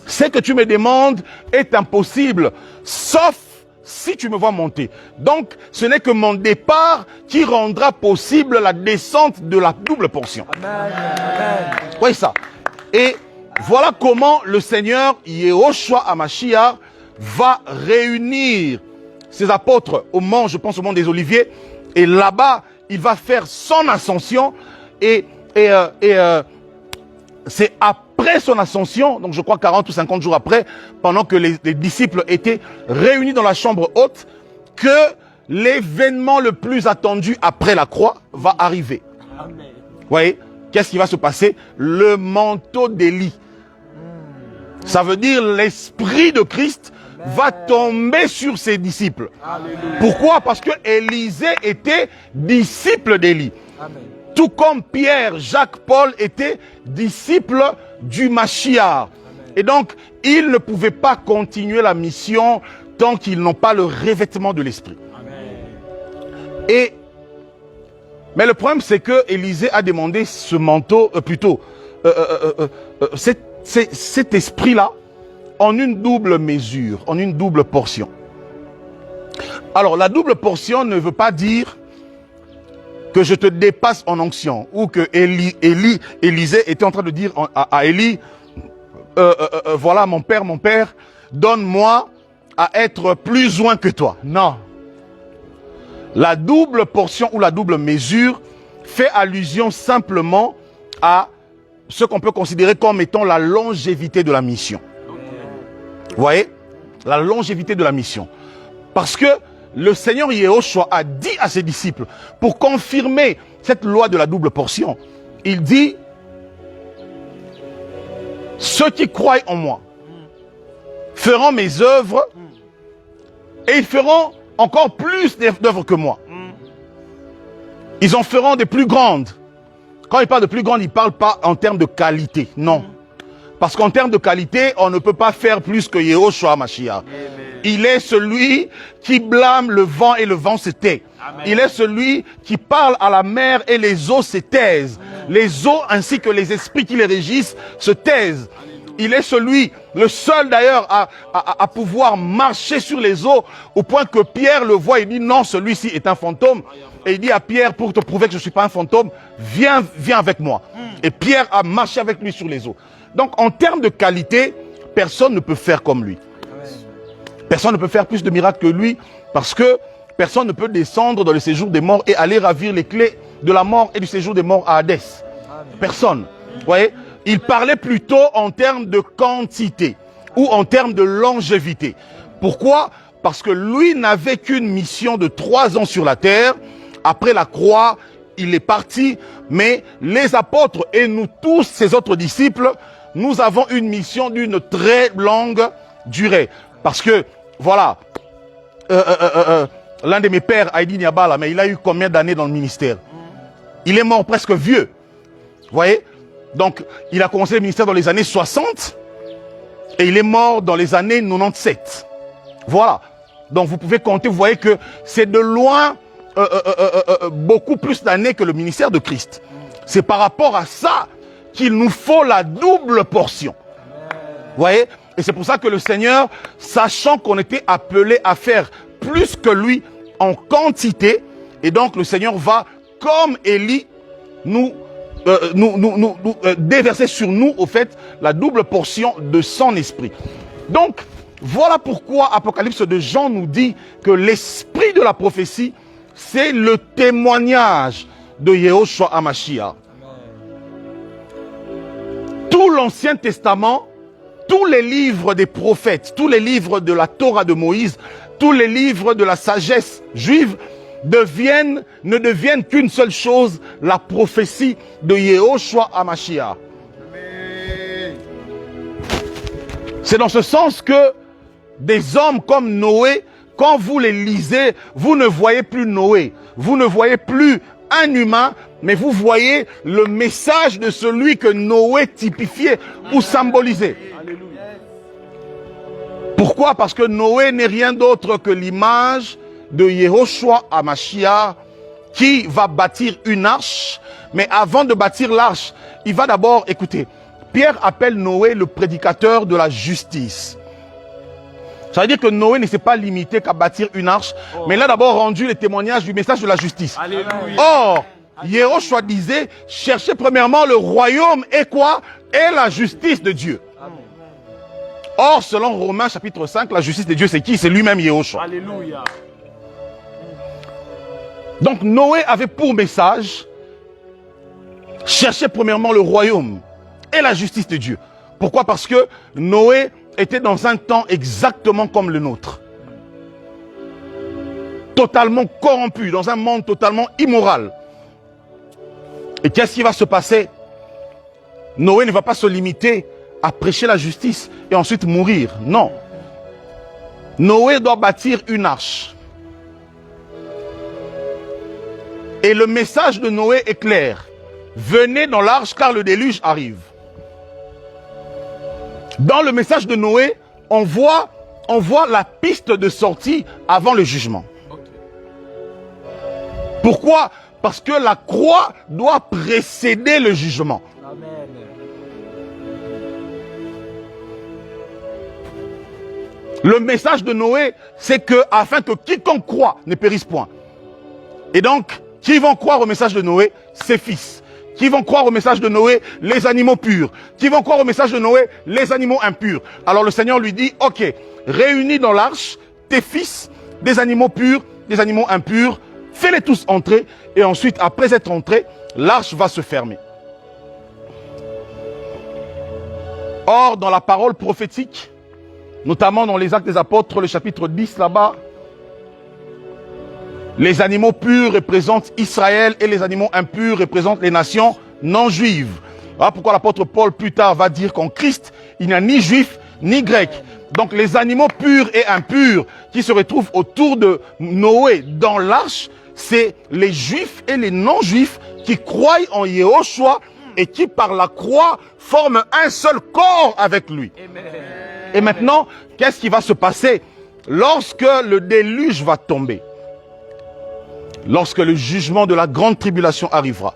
Ce que tu me demandes est impossible, sauf si tu me vois monter. Donc, ce n'est que mon départ qui rendra possible la descente de la double portion. Amen. Vous voyez ça? Et voilà comment le Seigneur Yehoshua HaMashiach va réunir ses apôtres au mont, je pense au mont des Oliviers, et là-bas, il va faire son ascension, et c'est après son ascension, donc je crois 40 ou 50 jours après, pendant que les disciples étaient réunis dans la chambre haute, que l'événement le plus attendu après la croix va arriver. Amen. Vous voyez, qu'est-ce qui va se passer? Le manteau d'Élie. Ça veut dire l'Esprit de Christ va tomber sur ses disciples. Alléluia. Pourquoi? Parce que Élisée était disciple d'Élie. Tout comme Pierre, Jacques, Paul étaient disciples du Mashiach. Et donc, ils ne pouvaient pas continuer la mission tant qu'ils n'ont pas le revêtement de l'Esprit. Mais le problème, c'est que Élisée a demandé ce manteau, cet esprit-là, en une double mesure, en une double portion. Alors, la double portion ne veut pas dire que je te dépasse en onction, ou que Élisée était en train de dire à Élie, voilà mon père, donne-moi à être plus loin que toi. Non. La double portion ou la double mesure fait allusion simplement à ce qu'on peut considérer comme étant la longévité de la mission. Vous voyez? La longévité de la mission. Parce que le Seigneur Yehoshua a dit à ses disciples, pour confirmer cette loi de la double portion, il dit, ceux qui croient en moi feront mes œuvres et ils feront encore plus d'œuvres que moi. Ils en feront des plus grandes. Quand il parle de plus grandes, il ne parle pas en termes de qualité, non. Parce qu'en termes de qualité, on ne peut pas faire plus que Yehoshua HaMashiach. Il est celui qui blâme le vent et le vent se tait. Il est celui qui parle à la mer et les eaux se taisent. Les eaux ainsi que les esprits qui les régissent se taisent. Il est celui, le seul d'ailleurs à pouvoir marcher sur les eaux au point que Pierre le voit et dit non, celui-ci est un fantôme. Et il dit à Pierre, pour te prouver que je ne suis pas un fantôme, viens avec moi. Et Pierre a marché avec lui sur les eaux. Donc en termes de qualité, personne ne peut faire comme lui. Personne ne peut faire plus de miracles que lui, parce que personne ne peut descendre dans le séjour des morts et aller ravir les clés de la mort et du séjour des morts à Hadès. Personne. Vous voyez? Il parlait plutôt en termes de quantité ou en termes de longévité. Pourquoi? Parce que lui n'avait qu'une mission de 3 ans sur la terre. Après la croix, il est parti. Mais les apôtres et nous tous, ses autres disciples, nous avons une mission d'une très longue durée. Parce que, voilà, l'un de mes pères, Heidi Niabala, mais il a eu combien d'années dans le ministère? Il est mort presque vieux. Vous voyez? Donc, il a commencé le ministère dans les années 60 et il est mort dans les années 97. Voilà. Donc, vous pouvez compter, vous voyez que c'est de loin beaucoup plus d'années que le ministère de Christ. C'est par rapport à ça qu'il nous faut la double portion. Vous voyez? Et c'est pour ça que le Seigneur, sachant qu'on était appelé à faire plus que lui en quantité, et donc le Seigneur va, comme Élie, nous déverser sur nous, au fait, la double portion de son esprit. Donc, voilà pourquoi Apocalypse de Jean nous dit que l'esprit de la prophétie, c'est le témoignage de Yehoshua HaMashiach. Tout l'Ancien Testament, tous les livres des prophètes, tous les livres de la Torah de Moïse, tous les livres de la sagesse juive ne deviennent qu'une seule chose, la prophétie de Yehoshua HaMashiach. C'est dans ce sens que des hommes comme Noé, quand vous les lisez, vous ne voyez plus Noé, vous ne voyez plus un humain, mais vous voyez le message de celui que Noé typifiait ou symbolisait. Pourquoi? Parce que Noé n'est rien d'autre que l'image de Yehoshua HaMashiach qui va bâtir une arche. Mais avant de bâtir l'arche, il va d'abord, écoutez, Pierre appelle Noé le prédicateur de la justice. Ça veut dire que Noé ne s'est pas limité qu'à bâtir une arche, mais il a d'abord rendu le témoignage du message de la justice. Alléluia. Or, Yehoshua disait, cherchez premièrement le royaume et quoi? Et la justice de Dieu. Amen. Or, selon Romains chapitre 5, la justice de Dieu, c'est qui? C'est lui-même Yehoshua. Alléluia. Donc, Noé avait pour message, cherchez premièrement le royaume et la justice de Dieu. Pourquoi? Parce que Noé était dans un temps exactement comme le nôtre. Totalement corrompu, dans un monde totalement immoral. Et qu'est-ce qui va se passer? Noé ne va pas se limiter à prêcher la justice et ensuite mourir. Non. Noé doit bâtir une arche. Et le message de Noé est clair. Venez dans l'arche car le déluge arrive. Dans le message de Noé, on voit la piste de sortie avant le jugement. Pourquoi? Parce que la croix doit précéder le jugement. Amen. Le message de Noé, c'est que afin que quiconque croit ne périsse point. Et donc, qui vont croire au message de Noé? Ses fils. Qui vont croire au message de Noé? Les animaux purs. Qui vont croire au message de Noé? Les animaux impurs. Alors le Seigneur lui dit, ok, réunis dans l'arche tes fils, des animaux purs, des animaux impurs, fais-les tous entrer, et ensuite, après être entrés, l'arche va se fermer. Or, dans la parole prophétique, notamment dans les Actes des Apôtres, le chapitre 10 là-bas, les animaux purs représentent Israël et les animaux impurs représentent les nations non juives. Voilà pourquoi l'apôtre Paul plus tard va dire qu'en Christ, il n'y a ni juif ni grec. Donc les animaux purs et impurs qui se retrouvent autour de Noé dans l'arche, c'est les juifs et les non-juifs qui croient en Yehoshua et qui par la croix forment un seul corps avec lui. Amen. Et maintenant, qu'est-ce qui va se passer lorsque le déluge va tomber? Lorsque le jugement de la grande tribulation arrivera.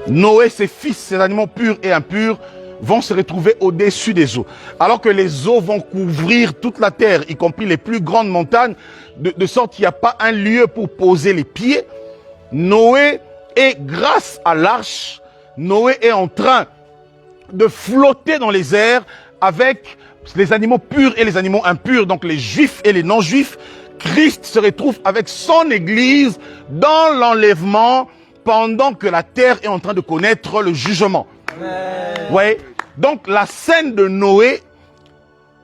Noé, ses fils, ses animaux purs et impurs vont se retrouver au-dessus des eaux. Alors que les eaux vont couvrir toute la terre, y compris les plus grandes montagnes, de sorte qu'il n'y a pas un lieu pour poser les pieds. Noé est, grâce à l'arche, Noé est en train de flotter dans les airs avec les animaux purs et les animaux impurs, donc les juifs et les non-juifs. Christ se retrouve avec son église dans l'enlèvement pendant que la terre est en train de connaître le jugement. Vous voyez? Donc la scène de Noé,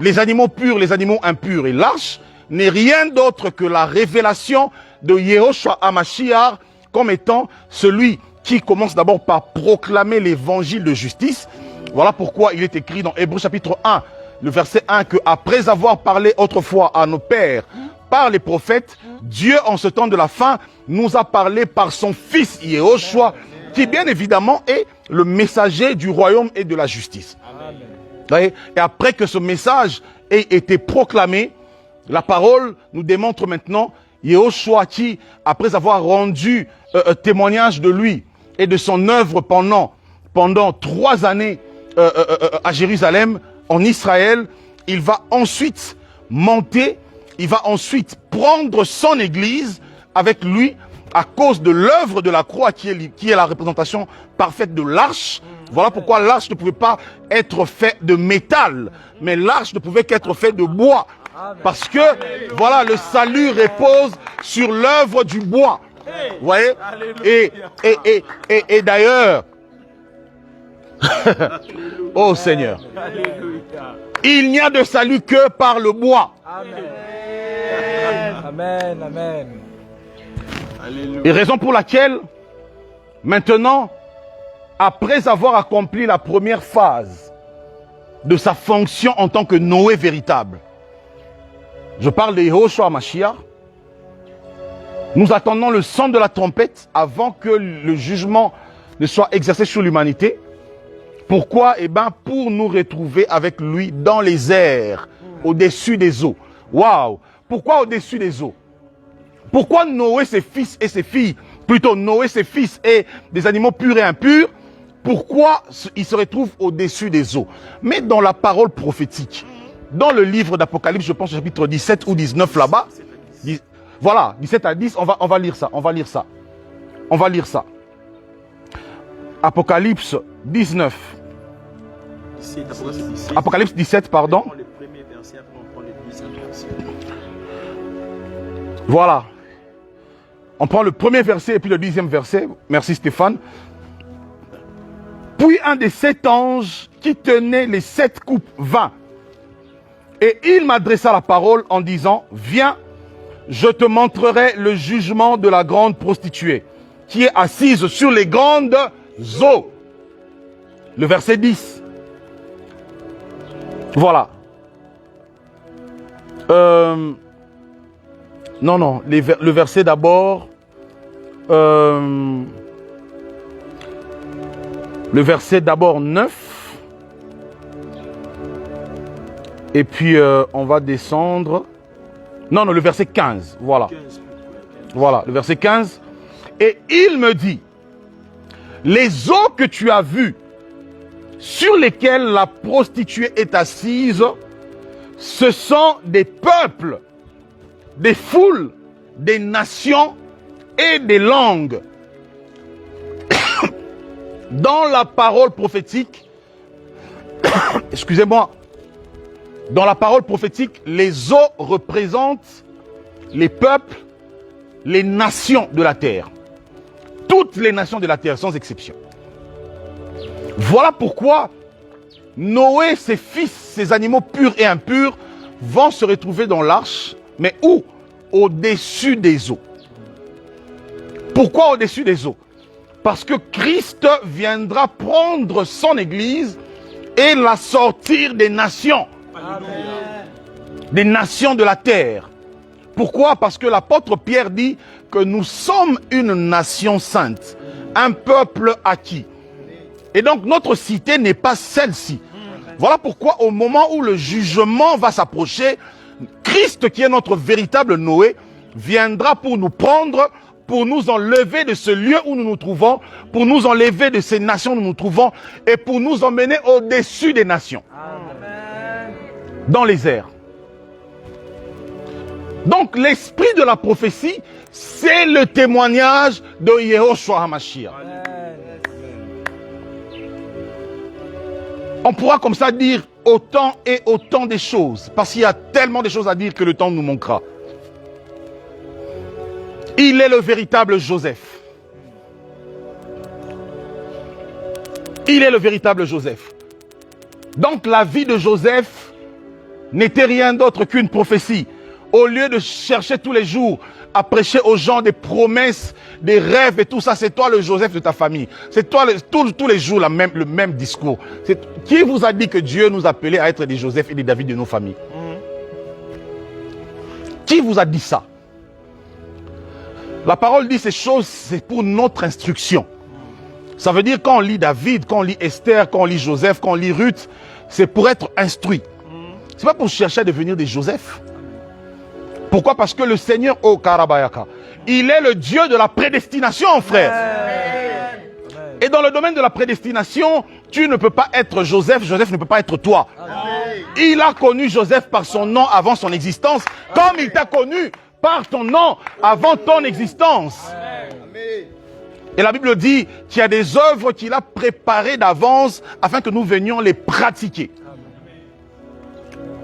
les animaux purs, les animaux impurs et l'arche, n'est rien d'autre que la révélation de Yehoshua HaMashiach comme étant celui qui commence d'abord par proclamer l'évangile de justice. Voilà pourquoi il est écrit dans Hébreux chapitre 1, le verset 1, que après avoir parlé autrefois à nos pères par les prophètes, Dieu en ce temps de la fin nous a parlé par son fils Yehoshua, qui bien évidemment est le messager du royaume et de la justice. Amen. Et après que ce message ait été proclamé, la parole nous démontre maintenant Yehoshua qui, après avoir rendu témoignage de lui et de son œuvre pendant 3 années à Jérusalem, en Israël, il va ensuite monter, il va ensuite prendre son église avec lui à cause de l'œuvre de la croix qui est la représentation parfaite de l'arche. Voilà pourquoi l'arche ne pouvait pas être faite de métal, mais l'arche ne pouvait qu'être faite de bois. Parce que, voilà, le salut repose sur l'œuvre du bois. Vous voyez? Et d'ailleurs, oh Seigneur, il n'y a de salut que par le bois. Amen, amen. Et raison pour laquelle, maintenant, après avoir accompli la première phase de sa fonction en tant que Noé véritable, je parle de Yehoshua Mashiach, nous attendons le son de la trompette avant que le jugement ne soit exercé sur l'humanité. Pourquoi? Eh bien, pour nous retrouver avec lui dans les airs, au-dessus des eaux. Waouh! Pourquoi au-dessus des eaux? Pourquoi Noé, ses fils et ses filles, plutôt Noé, ses fils et des animaux purs et impurs, pourquoi ils se retrouvent au-dessus des eaux? Mais dans la parole prophétique, dans le livre d'Apocalypse, je pense au chapitre 17 ou 19 là-bas, voilà, 17 à 10, on va lire ça, on va lire ça. On va lire ça. Apocalypse 19. Apocalypse 17, pardon. Voilà. On prend le premier verset et puis le 10e verset. Merci Stéphane. Puis un des 7 anges qui tenait les 7 coupes vint. Et il m'adressa la parole en disant, viens, je te montrerai le jugement de la grande prostituée, qui est assise sur les grandes eaux. Le verset 10. Voilà. Non, le verset d'abord. Le verset d'abord 9. Et puis on va descendre. Non, le verset 15. Voilà. Voilà, le verset 15. Et il me dit, les eaux que tu as vues, sur lesquelles la prostituée est assise, ce sont des peuples, des foules, des nations et des langues. Dans la parole prophétique, excusez-moi, dans la parole prophétique, les eaux représentent les peuples, les nations de la terre. Toutes les nations de la terre, sans exception. Voilà pourquoi Noé, ses fils, ses animaux purs et impurs vont se retrouver dans l'arche. Mais où? Au-dessus des eaux. Pourquoi au-dessus des eaux? Parce que Christ viendra prendre son église et la sortir des nations. Amen. Des nations de la terre. Pourquoi? Parce que l'apôtre Pierre dit que nous sommes une nation sainte, un peuple acquis. Et donc notre cité n'est pas celle-ci. Voilà pourquoi au moment où le jugement va s'approcher, Christ qui est notre véritable Noé viendra pour nous prendre, pour nous enlever de ce lieu où nous nous trouvons, pour nous enlever de ces nations où nous nous trouvons et pour nous emmener au-dessus des nations. Amen. Dans les airs. Donc l'esprit de la prophétie, c'est le témoignage de Yehoshua HaMashiach. On pourra comme ça dire autant et autant de choses, parce qu'il y a tellement de choses à dire que le temps nous manquera. Il est le véritable Joseph. Il est le véritable Joseph. Donc la vie de Joseph n'était rien d'autre qu'une prophétie. Au lieu de chercher tous les jours à prêcher aux gens des promesses, des rêves et tout ça, c'est toi le Joseph de ta famille. C'est toi tous les jours le même discours. Qui vous a dit que Dieu nous appelait à être des Joseph et des David de nos familles? Qui vous a dit ça? La parole dit ces choses, c'est pour notre instruction. Ça veut dire quand on lit David, quand on lit Esther, quand on lit Joseph, quand on lit Ruth, c'est pour être instruit. C'est pas pour chercher à devenir des Joseph. Pourquoi? Parce que le Seigneur, oh Karabayaka, il est le Dieu de la prédestination, frère. Amen. Et dans le domaine de la prédestination, tu ne peux pas être Joseph, Joseph ne peut pas être toi. Amen. Il a connu Joseph par son nom avant son existence, comme il t'a connu par ton nom avant ton existence. Amen. Et la Bible dit qu'il y a des œuvres qu'il a préparées d'avance afin que nous venions les pratiquer.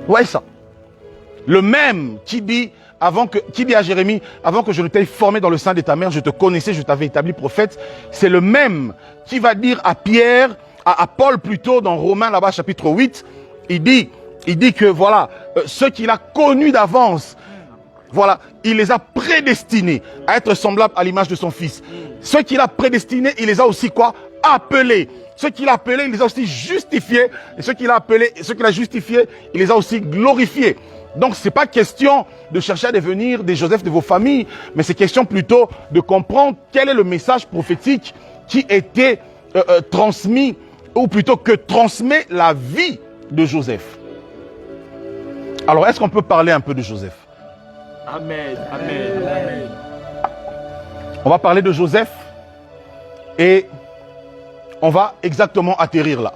Ouais, ça. Le même qui dit à Jérémie, avant que je ne t'aie formé dans le sein de ta mère, je te connaissais, je t'avais établi prophète. C'est le même qui va dire à Pierre, à Paul plutôt, dans Romains là-bas, chapitre 8, il dit que voilà, ceux qu'il a connus d'avance, voilà, il les a prédestinés à être semblables à l'image de son fils. Ceux qu'il a prédestinés, il les a aussi quoi? Appelés. Ceux qu'il a appelés, il les a aussi justifiés. Et ceux qu'il a appelés, ceux qu'il a justifiés, il les a aussi glorifiés. Donc, ce n'est pas question de chercher à devenir des Joseph de vos familles, mais c'est question plutôt de comprendre quel est le message prophétique qui était transmis, ou plutôt que transmet la vie de Joseph. Alors, est-ce qu'on peut parler un peu de Joseph? Amen, amen, amen. On va parler de Joseph et on va exactement atterrir là.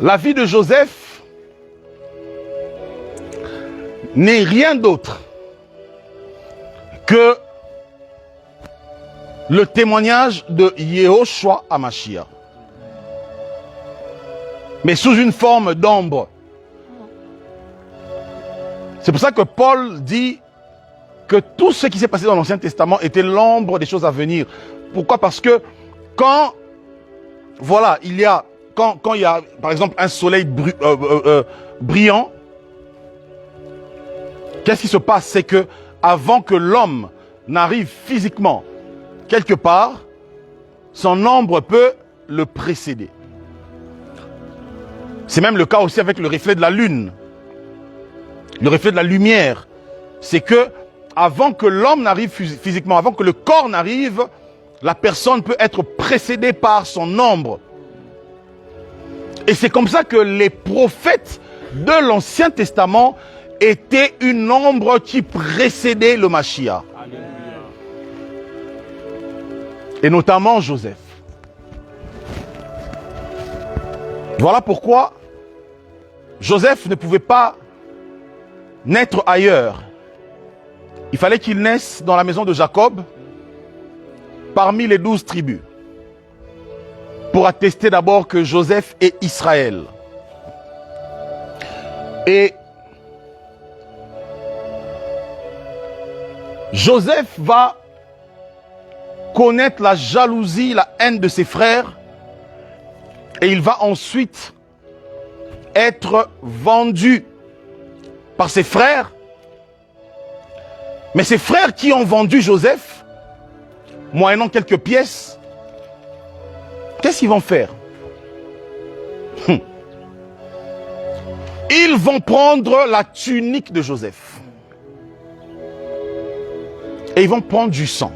La vie de Joseph n'est rien d'autre que le témoignage de Yehoshua Hamashiach, mais sous une forme d'ombre. C'est pour ça que Paul dit que tout ce qui s'est passé dans l'Ancien Testament était l'ombre des choses à venir. Pourquoi? Parce que quand, voilà, quand il y a, par exemple, un soleil brillant, qu'est-ce qui se passe? C'est que avant que l'homme n'arrive physiquement quelque part, son ombre peut le précéder. C'est même le cas aussi avec le reflet de la lune. Le reflet de la lumière. C'est que avant que l'homme n'arrive physiquement, avant que le corps n'arrive, la personne peut être précédée par son ombre. Et c'est comme ça que les prophètes de l'Ancien Testament étaient une ombre qui précédait le Mashiach. Et notamment Joseph. Voilà pourquoi Joseph ne pouvait pas naître ailleurs. Il fallait qu'il naisse dans la maison de Jacob, parmi les 12 tribus, pour attester d'abord que Joseph est Israël. Et Joseph va connaître la jalousie, la haine de ses frères, et il va ensuite être vendu par ses frères. Mais ses frères qui ont vendu Joseph, moyennant quelques pièces, qu'est-ce qu'ils vont faire? Ils vont prendre la tunique de Joseph. Et ils vont prendre du sang.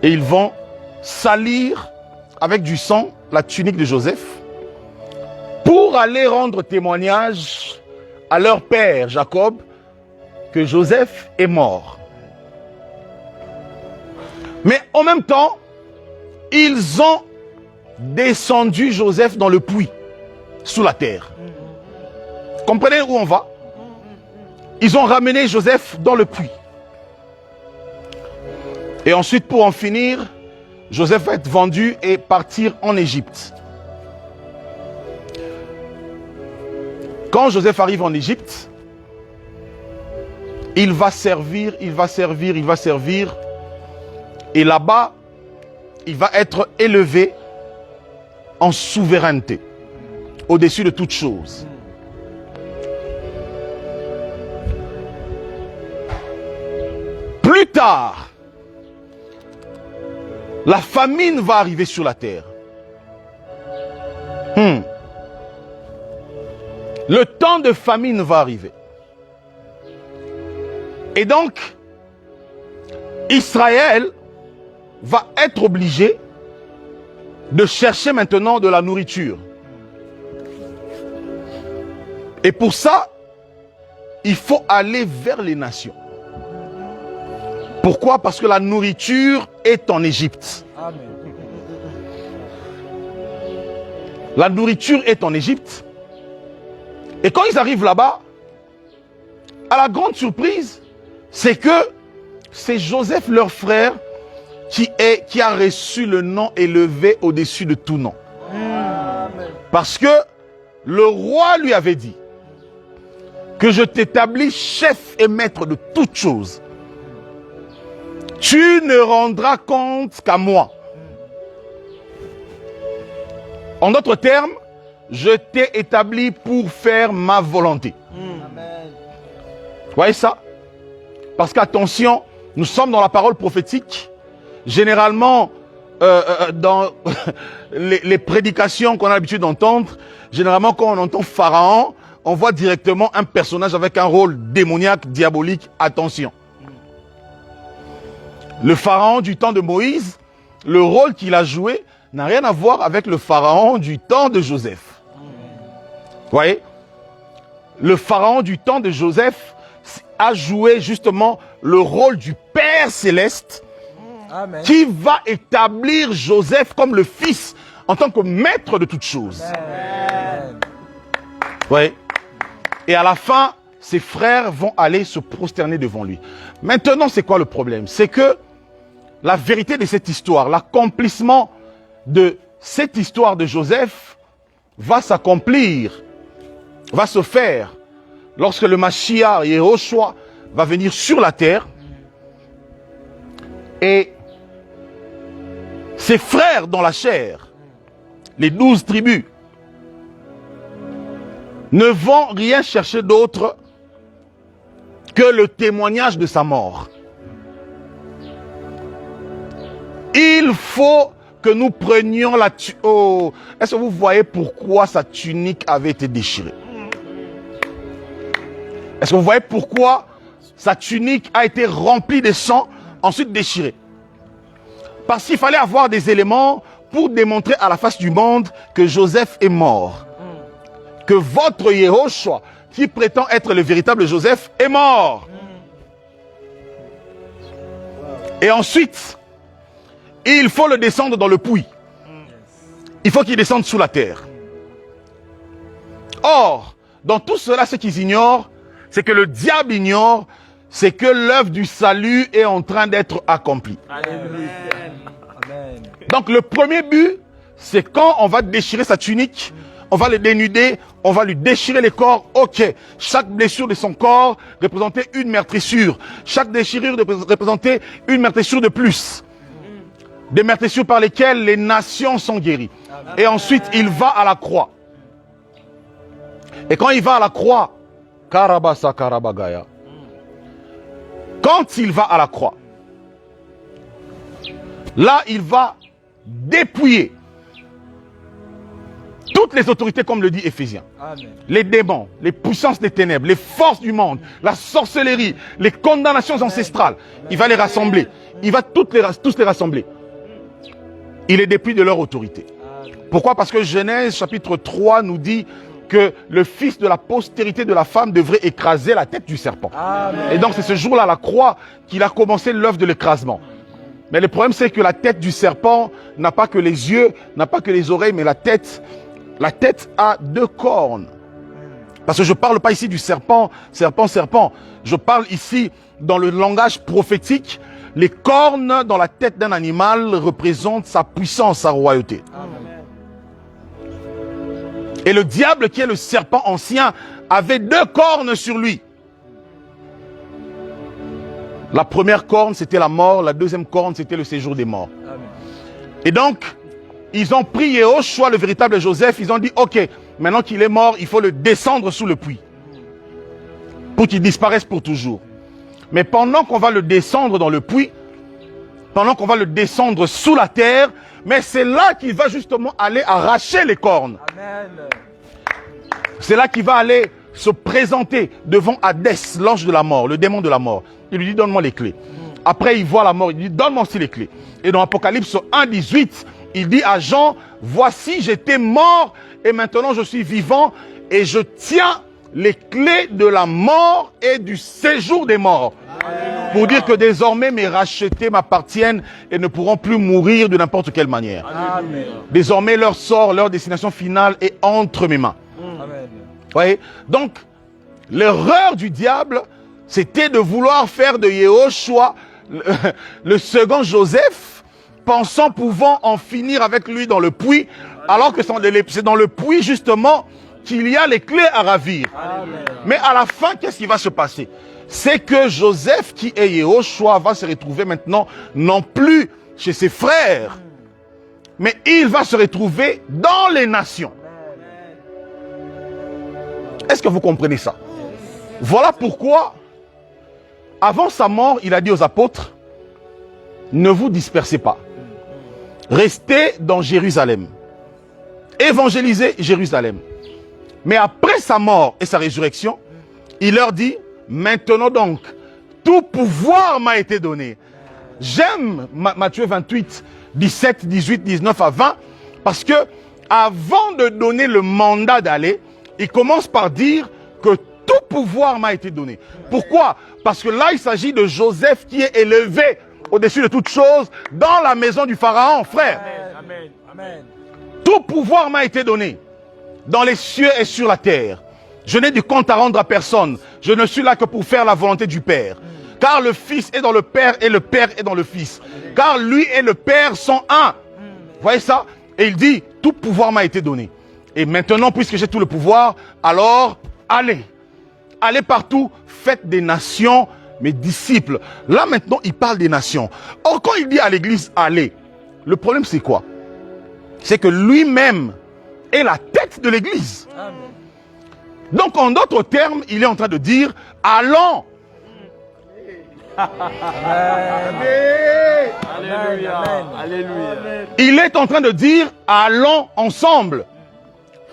Et ils vont salir avec du sang la tunique de Joseph pour aller rendre témoignage à leur père Jacob que Joseph est mort. Mais en même temps, ils ont descendu Joseph dans le puits, sous la terre. Comprenez où on va? Ils ont ramené Joseph dans le puits. Et ensuite, pour en finir, Joseph va être vendu et partir en Égypte. Quand Joseph arrive en Égypte, il va servir. Et là-bas, il va être élevé en souveraineté, au-dessus de toute chose. Plus tard, la famine va arriver sur la terre. Le temps de famine va arriver. Et donc, Israël va être obligé de chercher maintenant de la nourriture. Et pour ça, il faut aller vers les nations. Pourquoi? Parce que la nourriture est en Égypte. Amen. La nourriture est en Égypte. Et quand ils arrivent là-bas, à la grande surprise, c'est que c'est Joseph, leur frère, qui a reçu le nom élevé au-dessus de tout nom. Parce que le roi lui avait dit que je t'établis chef et maître de toutes choses. Tu ne rendras compte qu'à moi. En d'autres termes, je t'ai établi pour faire ma volonté. Amen. Vous voyez ça? Parce qu'attention, nous sommes dans la parole prophétique. Généralement, dans les prédications qu'on a l'habitude d'entendre, généralement quand on entend Pharaon, on voit directement un personnage avec un rôle démoniaque, diabolique. Attention. Le Pharaon du temps de Moïse, le rôle qu'il a joué n'a rien à voir avec le Pharaon du temps de Joseph. Vous voyez? Le Pharaon du temps de Joseph a joué justement le rôle du Père céleste. Amen. Qui va établir Joseph comme le fils en tant que maître de toutes choses. Amen. Oui. Et à la fin, ses frères vont aller se prosterner devant lui. Maintenant, c'est quoi le problème? C'est que la vérité de cette histoire, l'accomplissement de cette histoire de Joseph va s'accomplir, va se faire lorsque le Mashiach, Yehoshua, va venir sur la terre. Et ses frères dans la chair, les 12 tribus, ne vont rien chercher d'autre que le témoignage de sa mort. Il faut que nous prenions la tunique. Oh, est-ce que vous voyez pourquoi sa tunique avait été déchirée? Est-ce que vous voyez pourquoi sa tunique a été remplie de sang, ensuite déchirée? Parce qu'il fallait avoir des éléments pour démontrer à la face du monde que Joseph est mort. Que votre Yehoshua, qui prétend être le véritable Joseph, est mort. Et ensuite, il faut le descendre dans le puits. Il faut qu'il descende sous la terre. Or, dans tout cela, ce qu'ils ignorent, c'est que le diable ignore, c'est que l'œuvre du salut est en train d'être accomplie. Alléluia. Amen. Donc le premier but, c'est quand on va déchirer sa tunique, on va le dénuder, on va lui déchirer les corps. Ok, chaque blessure de son corps représentait une meurtrissure. Chaque déchirure représentait une meurtrissure de plus. Des meurtrissures par lesquelles les nations sont guéries. Et ensuite, il va à la croix. Et quand il va à la croix, Karabasa Karabagaya, quand il va à la croix, là, il va dépouiller toutes les autorités, comme le dit Éphésiens. Amen. Les démons, les puissances des ténèbres, les forces du monde, la sorcellerie, les condamnations ancestrales. Il va les rassembler. Il va tous les rassembler. Il les dépouille de leur autorité. Pourquoi? Parce que Genèse chapitre 3 nous dit que le fils de la postérité de la femme devrait écraser la tête du serpent. Amen. Et donc c'est ce jour-là, à la croix, qu'il a commencé l'œuvre de l'écrasement. Mais le problème, c'est que la tête du serpent n'a pas que les yeux, n'a pas que les oreilles, mais la tête a 2 cornes. Parce que je ne parle pas ici du serpent. Je parle ici dans le langage prophétique. Les cornes dans la tête d'un animal représentent sa puissance, sa royauté. Amen. Et le diable, qui est le serpent ancien, avait 2 cornes sur lui. La première corne, c'était la mort. La deuxième corne, c'était le séjour des morts. Amen. Et donc, ils ont pris Yehoshua, le véritable Joseph. Ils ont dit, ok, maintenant qu'il est mort, il faut le descendre sous le puits. Pour qu'il disparaisse pour toujours. Mais pendant qu'on va le descendre dans le puits, pendant qu'on va le descendre sous la terre, mais c'est là qu'il va justement aller arracher les cornes. Amen. C'est là qu'il va aller se présenter devant Hadès, l'ange de la mort, le démon de la mort. Il lui dit, donne-moi les clés. Après, il voit la mort. Il dit, donne-moi aussi les clés. Et dans Apocalypse 1, 18, il dit à Jean, voici, j'étais mort et maintenant je suis vivant et je tiens les clés de la mort et du séjour des morts. Alléluia. Pour dire que désormais mes rachetés m'appartiennent et ne pourront plus mourir de n'importe quelle manière. Amen. Désormais leur sort, leur destination finale est entre mes mains. Amen. Vous voyez? Donc, l'erreur du diable, c'était de vouloir faire de Yehoshua le second Joseph, pensant pouvant en finir avec lui dans le puits, alors que c'est dans le puits justement qu'il y a les clés à ravir. Amen. Mais à la fin, qu'est-ce qui va se passer? C'est que Joseph, qui est Yehoshua, va se retrouver maintenant non plus chez ses frères, mais il va se retrouver dans les nations. Est-ce que vous comprenez ça? Voilà pourquoi, avant sa mort, il a dit aux apôtres, ne vous dispersez pas. Restez dans Jérusalem. Évangélisez Jérusalem. Mais après sa mort et sa résurrection, il leur dit, maintenant donc, tout pouvoir m'a été donné. J'aime Matthieu 28, 17, 18, 19 à 20, parce que avant de donner le mandat d'aller, il commence par dire que tout pouvoir m'a été donné. Pourquoi? Parce que là, il s'agit de Joseph qui est élevé au-dessus de toutes choses dans la maison du Pharaon, frère. Amen. Amen. Tout pouvoir m'a été donné dans les cieux et sur la terre. Je n'ai du compte à rendre à personne. Je ne suis là que pour faire la volonté du Père. Car le Fils est dans le Père et le Père est dans le Fils. Car lui et le Père sont un. Vous voyez ça? Et il dit, tout pouvoir m'a été donné. Et maintenant, puisque j'ai tout le pouvoir, alors allez. Allez partout, faites des nations mes disciples. Là maintenant, il parle des nations. Or, quand il dit à l'église, allez, le problème c'est quoi? C'est que lui-même est la tête de l'église. Donc, en d'autres termes, il est en train de dire, allons. Alléluia. Alléluia. Il est en train de dire, allons ensemble.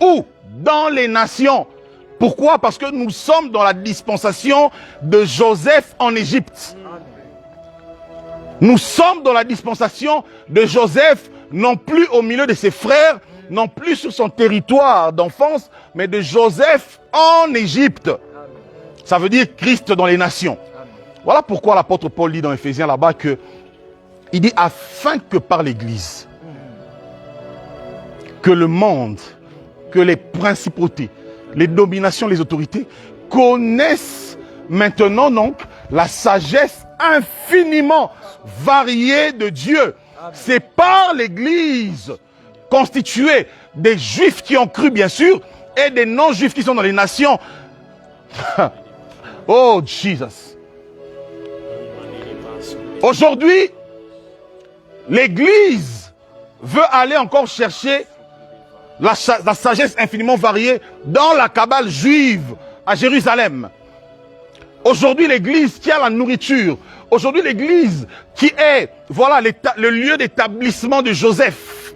Où? Dans les nations. Pourquoi? Parce que nous sommes dans la dispensation de Joseph en Égypte. Nous sommes dans la dispensation de Joseph, non plus au milieu de ses frères, non plus sur son territoire d'enfance, mais de Joseph en Égypte. Ça veut dire Christ dans les nations. Voilà pourquoi l'apôtre Paul dit dans Éphésiens là-bas que il dit afin que par l'Église, que le monde, que les principautés, les dominations, les autorités connaissent maintenant donc la sagesse infiniment variée de Dieu. C'est par l'Église constituée des Juifs qui ont cru bien sûr et des non-Juifs qui sont dans les nations. Oh Jesus. Aujourd'hui, l'Église veut aller encore chercher la sagesse infiniment variée dans la cabale juive à Jérusalem. Aujourd'hui, l'église qui a la nourriture. Aujourd'hui, l'église qui est, voilà, le lieu d'établissement de Joseph.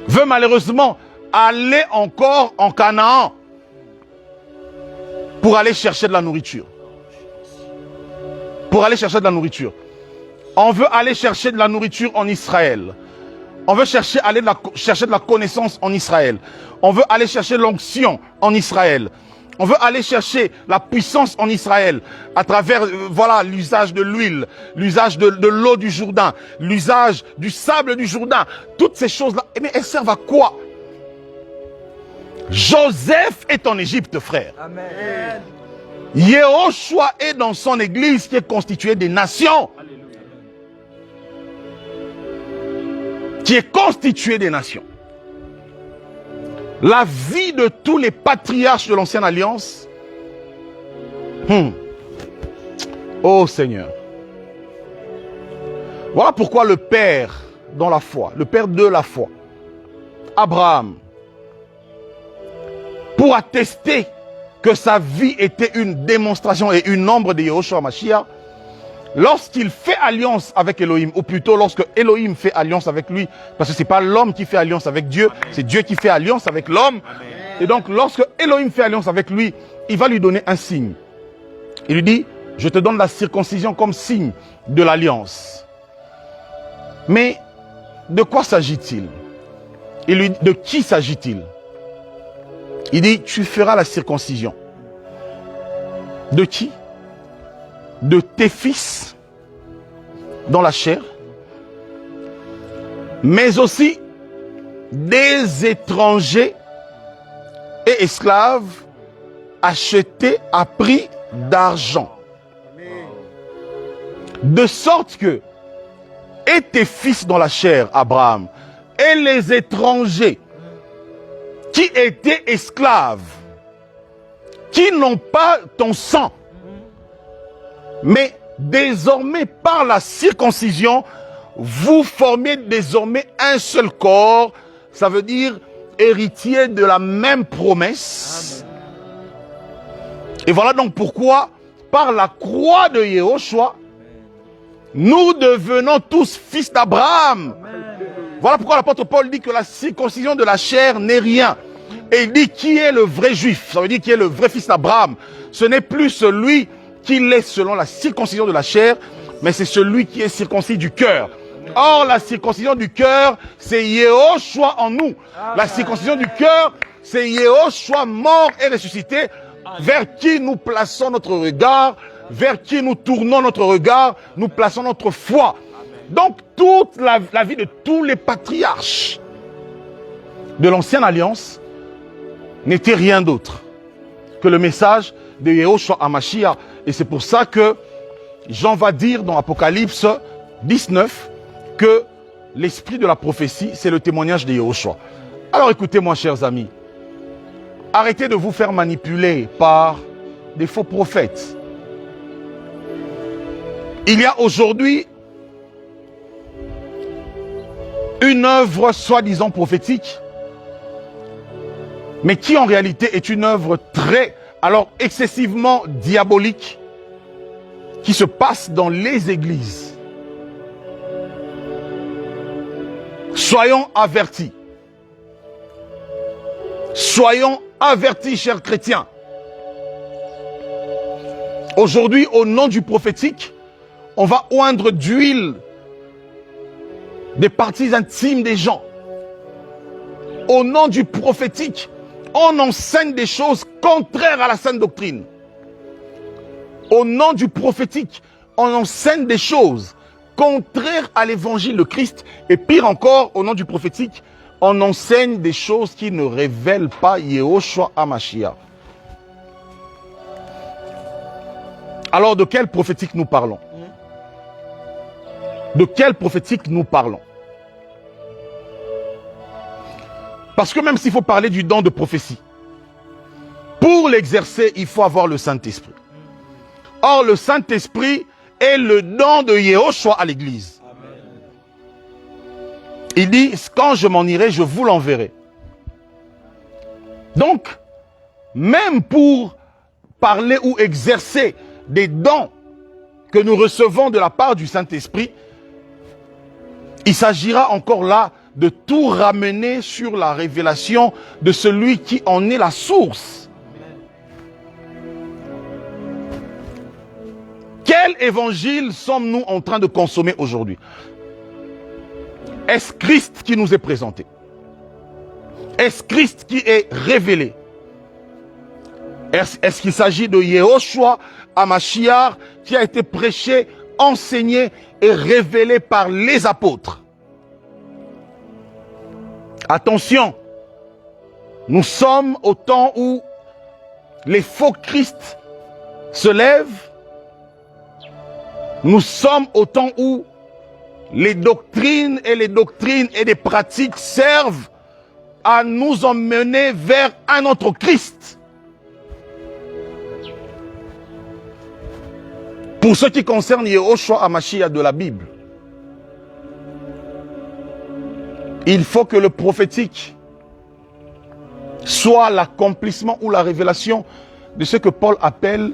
Veut malheureusement aller encore en Canaan pour aller chercher de la nourriture. Pour aller chercher de la nourriture. On veut aller chercher de la nourriture en Israël. On veut chercher de la connaissance en Israël. On veut aller chercher l'onction en Israël. On veut aller chercher la puissance en Israël à travers voilà l'usage de l'huile, l'usage de l'eau du Jourdain, l'usage du sable du Jourdain. Toutes ces choses-là, mais elles servent à quoi? Joseph est en Égypte, frère. Amen. Yehoshua est dans son église qui est constituée des nations. Qui est constitué des nations. La vie de tous les patriarches de l'ancienne alliance. Oh Seigneur. Voilà pourquoi le Père dans la foi, le Père de la foi, Abraham, pour attester que sa vie était une démonstration et une ombre de Yehoshua Mashiach, lorsqu'il fait alliance avec Elohim, ou plutôt lorsque Elohim fait alliance avec lui, parce que ce n'est pas l'homme qui fait alliance avec Dieu, c'est Dieu qui fait alliance avec l'homme. Et donc lorsque Elohim fait alliance avec lui, il va lui donner un signe. Il lui dit, Je te donne la circoncision comme signe de l'alliance. Mais de quoi s'agit-il? De qui s'agit-il? Il dit, tu feras la circoncision. De qui? De tes fils dans la chair, mais aussi des étrangers et esclaves achetés à prix d'argent. De sorte que, et tes fils dans la chair, Abraham, et les étrangers qui étaient esclaves, qui n'ont pas ton sang, mais désormais par la circoncision, vous formez désormais un seul corps, ça veut dire héritier de la même promesse. Et voilà donc pourquoi, par la croix de Yehoshua, nous devenons tous fils d'Abraham. Voilà pourquoi l'apôtre Paul dit que la circoncision de la chair n'est rien. Et il dit qui est le vrai juif, ça veut dire qui est le vrai fils d'Abraham. Ce n'est plus celui qui l'est selon la circoncision de la chair, mais c'est celui qui est circoncis du cœur. Or, la circoncision du cœur, c'est Yehoshua en nous. La circoncision du cœur, c'est Yehoshua mort et ressuscité, vers qui nous plaçons notre regard, vers qui nous tournons notre regard, nous plaçons notre foi. Donc, toute la vie de tous les patriarches de l'ancienne alliance n'était rien d'autre que le message de Yehoshua HaMashiach. Et c'est pour ça que Jean va dire dans Apocalypse 19 que l'esprit de la prophétie, c'est le témoignage de Yehoshua. Alors écoutez-moi, chers amis, arrêtez de vous faire manipuler par des faux prophètes. Il y a aujourd'hui une œuvre soi-disant prophétique, mais qui en réalité est une œuvre excessivement diabolique, qui se passe dans les églises. Soyons avertis. Soyons avertis, chers chrétiens. Aujourd'hui, au nom du prophétique, on va oindre d'huile des parties intimes des gens. Au nom du prophétique, on enseigne des choses contraires à la sainte doctrine. Au nom du prophétique, on enseigne des choses contraires à l'évangile de Christ. Et pire encore, au nom du prophétique, on enseigne des choses qui ne révèlent pas Yehoshua HaMashiach. Alors de quel prophétique nous parlons? De quel prophétique nous parlons? Parce que même s'il faut parler du don de prophétie, pour l'exercer, il faut avoir le Saint-Esprit. Or, le Saint-Esprit est le don de Yehoshua à l'Église. Il dit, quand je m'en irai, je vous l'enverrai. Donc, même pour parler ou exercer des dons que nous recevons de la part du Saint-Esprit, il s'agira encore là de tout ramener sur la révélation de celui qui en est la source. Quel évangile sommes-nous en train de consommer aujourd'hui? Est-ce Christ qui nous est présenté? Est-ce Christ qui est révélé? Est-ce qu'il s'agit de Yehoshua HaMashiach qui a été prêché, enseigné et révélé par les apôtres? Attention, nous sommes au temps où les faux Christ se lèvent. Nous sommes au temps où les doctrines et des pratiques servent à nous emmener vers un autre Christ. Pour ce qui concerne Yehoshua HaMashiach de la Bible, il faut que le prophétique soit l'accomplissement ou la révélation de ce que Paul appelle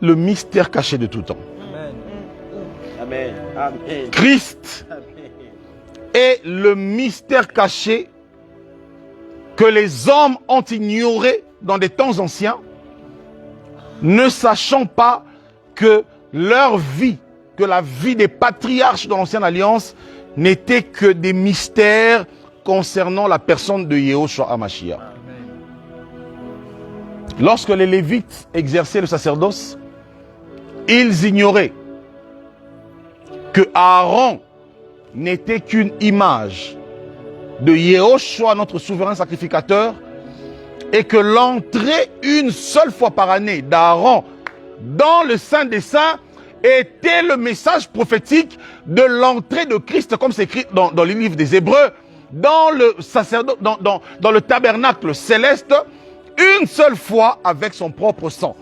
le mystère caché de tout temps. Amen. Amen. Christ est le mystère caché que les hommes ont ignoré dans des temps anciens, ne sachant pas que leur vie, que la vie des patriarches de l'Ancienne Alliance n'était que des mystères concernant la personne de Yehoshua HaMashiach. Lorsque les Lévites exerçaient le sacerdoce, ils ignoraient que Aaron n'était qu'une image de Yehoshua, notre souverain sacrificateur, et que l'entrée une seule fois par année d'Aaron dans le Saint des Saints était le message prophétique de l'entrée de Christ, comme c'est écrit dans les livres des Hébreux, dans le sacerdoce, dans le tabernacle céleste, une seule fois avec son propre sang.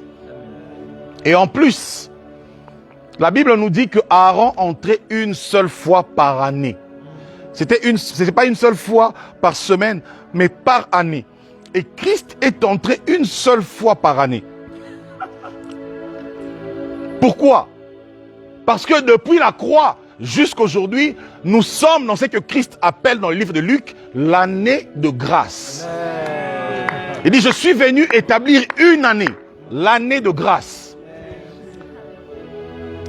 Et en plus, la Bible nous dit que Aaron entrait une seule fois par année. C'était pas une seule fois par semaine, mais par année. Et Christ est entré une seule fois par année. Pourquoi? Parce que depuis la croix jusqu'à aujourd'hui, nous sommes dans ce que Christ appelle dans le livre de Luc l'année de grâce. Il dit, je suis venu établir une année, l'année de grâce.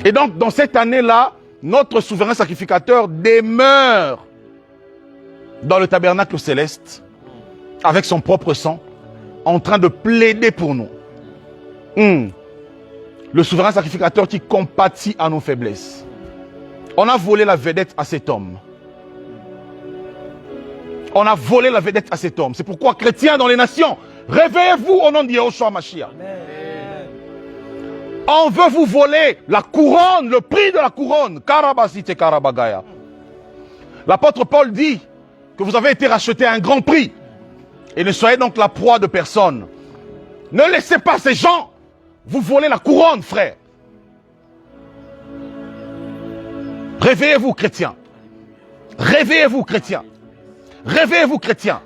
Et donc, dans cette année-là, notre souverain sacrificateur demeure dans le tabernacle céleste, avec son propre sang, en train de plaider pour nous. Le souverain sacrificateur qui compatit à nos faiblesses. On a volé la vedette à cet homme. On a volé la vedette à cet homme. C'est pourquoi, chrétiens dans les nations, réveillez-vous au nom de Yehoshua HaMashiach. On veut vous voler la couronne, le prix de la couronne. Karabasite Karabagaya. L'apôtre Paul dit que vous avez été rachetés à un grand prix. Et ne soyez donc la proie de personne. Ne laissez pas ces gens vous voler la couronne, frère. Réveillez-vous, chrétiens. Réveillez-vous, chrétiens. Réveillez-vous, chrétiens.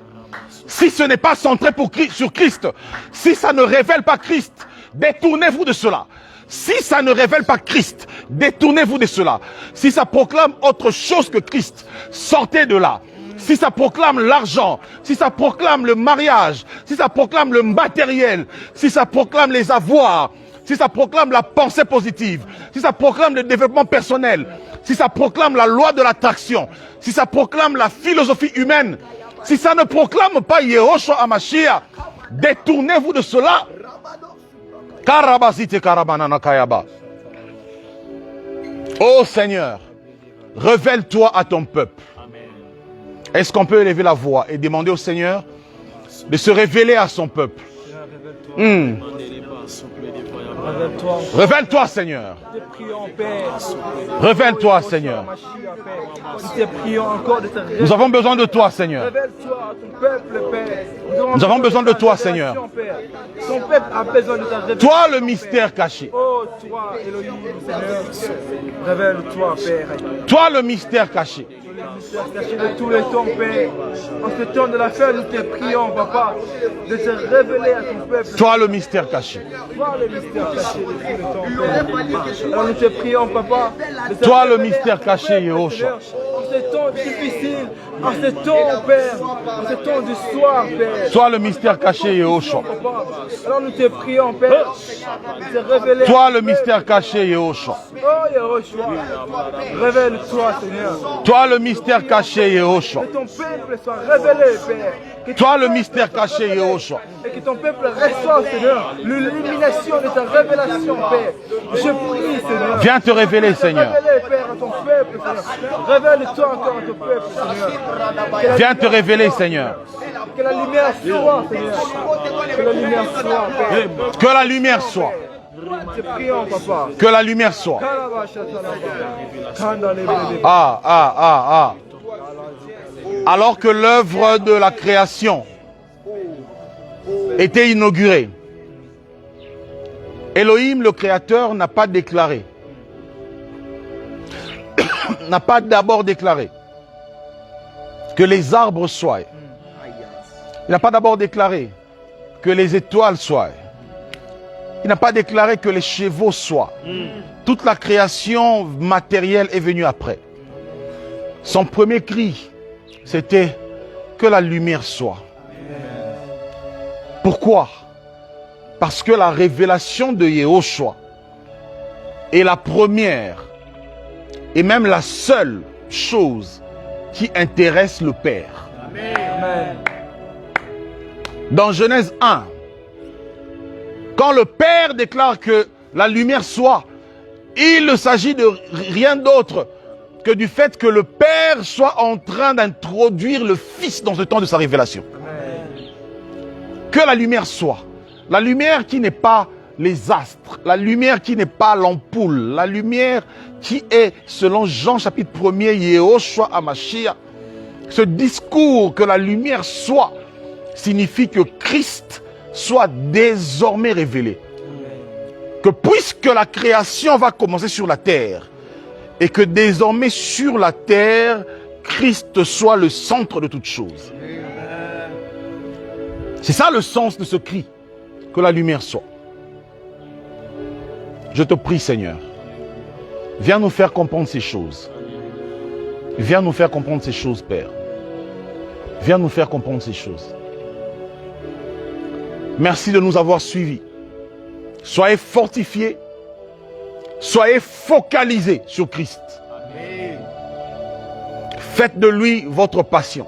Si ce n'est pas centré sur Christ, si ça ne révèle pas Christ, détournez-vous de cela. Si ça ne révèle pas Christ, détournez-vous de cela. Si ça proclame autre chose que Christ, sortez de là. Si ça proclame l'argent, si ça proclame le mariage, si ça proclame le matériel, si ça proclame les avoirs, si ça proclame la pensée positive, si ça proclame le développement personnel, si ça proclame la loi de l'attraction, si ça proclame la philosophie humaine, si ça ne proclame pas Yehoshua HaMashiach, détournez-vous de cela. Karabazite Karabanana Kayaba. Ô Seigneur, révèle-toi à ton peuple. Est-ce qu'on peut élever la voix et demander au Seigneur de se révéler à son peuple? Révèle-toi, Seigneur. Révèle-toi, Seigneur. Nous avons besoin de toi, Seigneur. Nous avons besoin de toi, Seigneur. Ton peuple a besoin de ta révélation. Toi, le mystère caché. Oh, toi, Elohim, Seigneur. Révèle-toi, Père. Toi, le mystère caché. Caché de tous les temps, Père. En ce temps de la fin, nous te prions, Papa, de te révéler à ton peuple. Toi, le mystère caché. Toi, le mystère caché de tous les temps, Père. Alors nous te prions, Papa. Toi, le mystère caché, Yehoshua. En ce temps difficile, en ce temps, Père, en ce temps du soir, Père. Toi, le mystère caché, Yehoshua. Alors nous te prions, Père, de te révéler. Toi, le mystère caché, Yehoshua. Oh, Yehoshua, révèle-toi, Seigneur. Toi, le mystère caché, Yehoshua. Que ton peuple soit révélé, Père. Toi, le mystère caché, Yehoshua. Et que ton peuple reçoive, Seigneur, l'illumination de ta révélation, Père. Je prie, Seigneur. Viens te révéler, Seigneur. Révèle, Père, à ton peuple, Seigneur. Révèle-toi encore à ton peuple, Seigneur. Viens te révéler, Seigneur. Que la lumière soit, Seigneur. Que la lumière soit, Père. Que la lumière soit. Te prions, Papa. Que la lumière soit. Alors que l'œuvre de la création était inaugurée, Elohim, le Créateur, n'a pas déclaré, n'a pas d'abord déclaré que les arbres soient. Il n'a pas d'abord déclaré que les étoiles soient. Il n'a pas déclaré que les chevaux soient. Toute la création matérielle est venue après. Son premier cri, c'était que la lumière soit. Pourquoi? Parce que la révélation de Yehoshua est la première et même la seule chose qui intéresse le Père. Amen. Dans Genèse 1, quand le Père déclare que la lumière soit, il ne s'agit de rien d'autre que du fait que le Père soit en train d'introduire le Fils dans le temps de sa révélation. Amen. Que la lumière soit. La lumière qui n'est pas les astres, la lumière qui n'est pas l'ampoule, la lumière qui est, selon Jean chapitre 1er, Yehoshua HaMashiach. Ce discours que la lumière soit signifie que Christ soit désormais révélé. Que puisque la création va commencer sur la terre, et que désormais sur la terre, Christ soit le centre de toutes choses. C'est ça le sens de ce cri, que la lumière soit. Je te prie, Seigneur, viens nous faire comprendre ces choses. Viens nous faire comprendre ces choses, Père. Viens nous faire comprendre ces choses. Merci de nous avoir suivis. Soyez fortifiés. Soyez focalisés sur Christ. Amen. Faites de lui votre passion.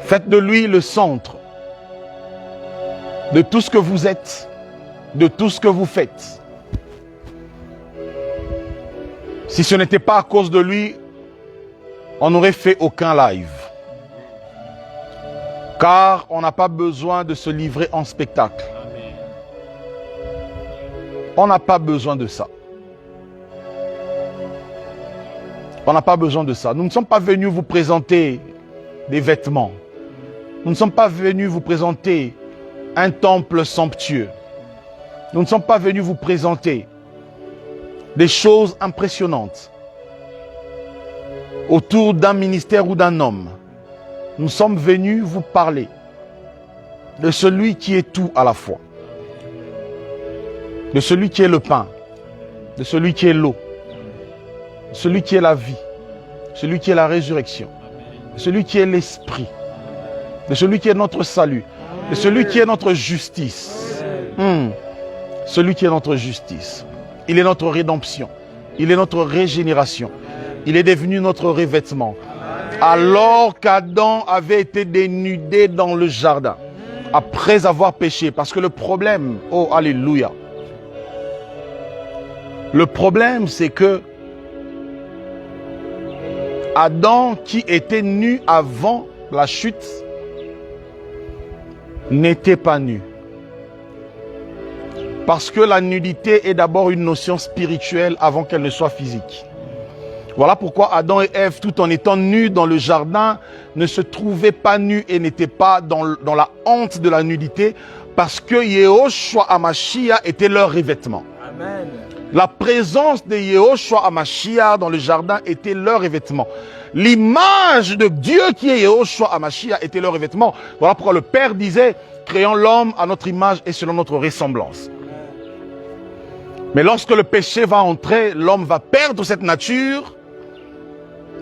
Faites de lui le centre de tout ce que vous êtes, de tout ce que vous faites. Si ce n'était pas à cause de lui, on n'aurait fait aucun live. Car on n'a pas besoin de se livrer en spectacle. On n'a pas besoin de ça. On n'a pas besoin de ça. Nous ne sommes pas venus vous présenter des vêtements. Nous ne sommes pas venus vous présenter un temple somptueux. Nous ne sommes pas venus vous présenter des choses impressionnantes autour d'un ministère ou d'un homme. Nous sommes venus vous parler de celui qui est tout à la fois. De celui qui est le pain, de celui qui est l'eau, de celui qui est la vie, de celui qui est la résurrection, de celui qui est l'esprit, de celui qui est notre salut, de celui qui est notre justice. Celui qui est notre justice. Il est notre rédemption. Il est notre régénération. Il est devenu notre revêtement. Alors qu'Adam avait été dénudé dans le jardin, après avoir péché, parce que le problème, oh alléluia, le problème, c'est que Adam, qui était nu avant la chute, n'était pas nu. Parce que la nudité est d'abord une notion spirituelle avant qu'elle ne soit physique. Voilà pourquoi Adam et Ève, tout en étant nus dans le jardin, ne se trouvaient pas nus et n'étaient pas dans la honte de la nudité, parce que Yehoshua HaMashiach était leur revêtement. Amen. La présence de Yehoshua HaMashiach dans le jardin était leur revêtement. L'image de Dieu qui est Yehoshua HaMashiach était leur revêtement. Voilà pourquoi le Père disait, créons l'homme à notre image et selon notre ressemblance. Mais lorsque le péché va entrer, l'homme va perdre cette nature,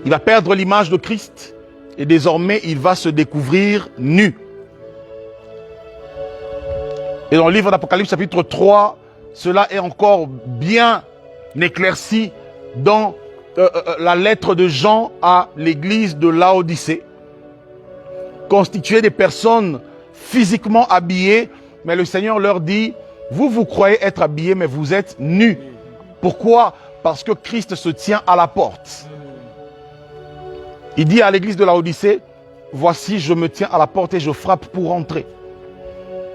il va perdre l'image de Christ et désormais il va se découvrir nu. Et dans le livre d'Apocalypse chapitre 3, cela est encore bien éclairci dans la lettre de Jean à l'église de Laodicée, constituée des personnes physiquement habillées, mais le Seigneur leur dit, vous croyez être habillés, mais vous êtes nus. Pourquoi? Parce que Christ se tient à la porte. Il dit à l'église de Laodicée, voici, je me tiens à la porte et je frappe pour entrer.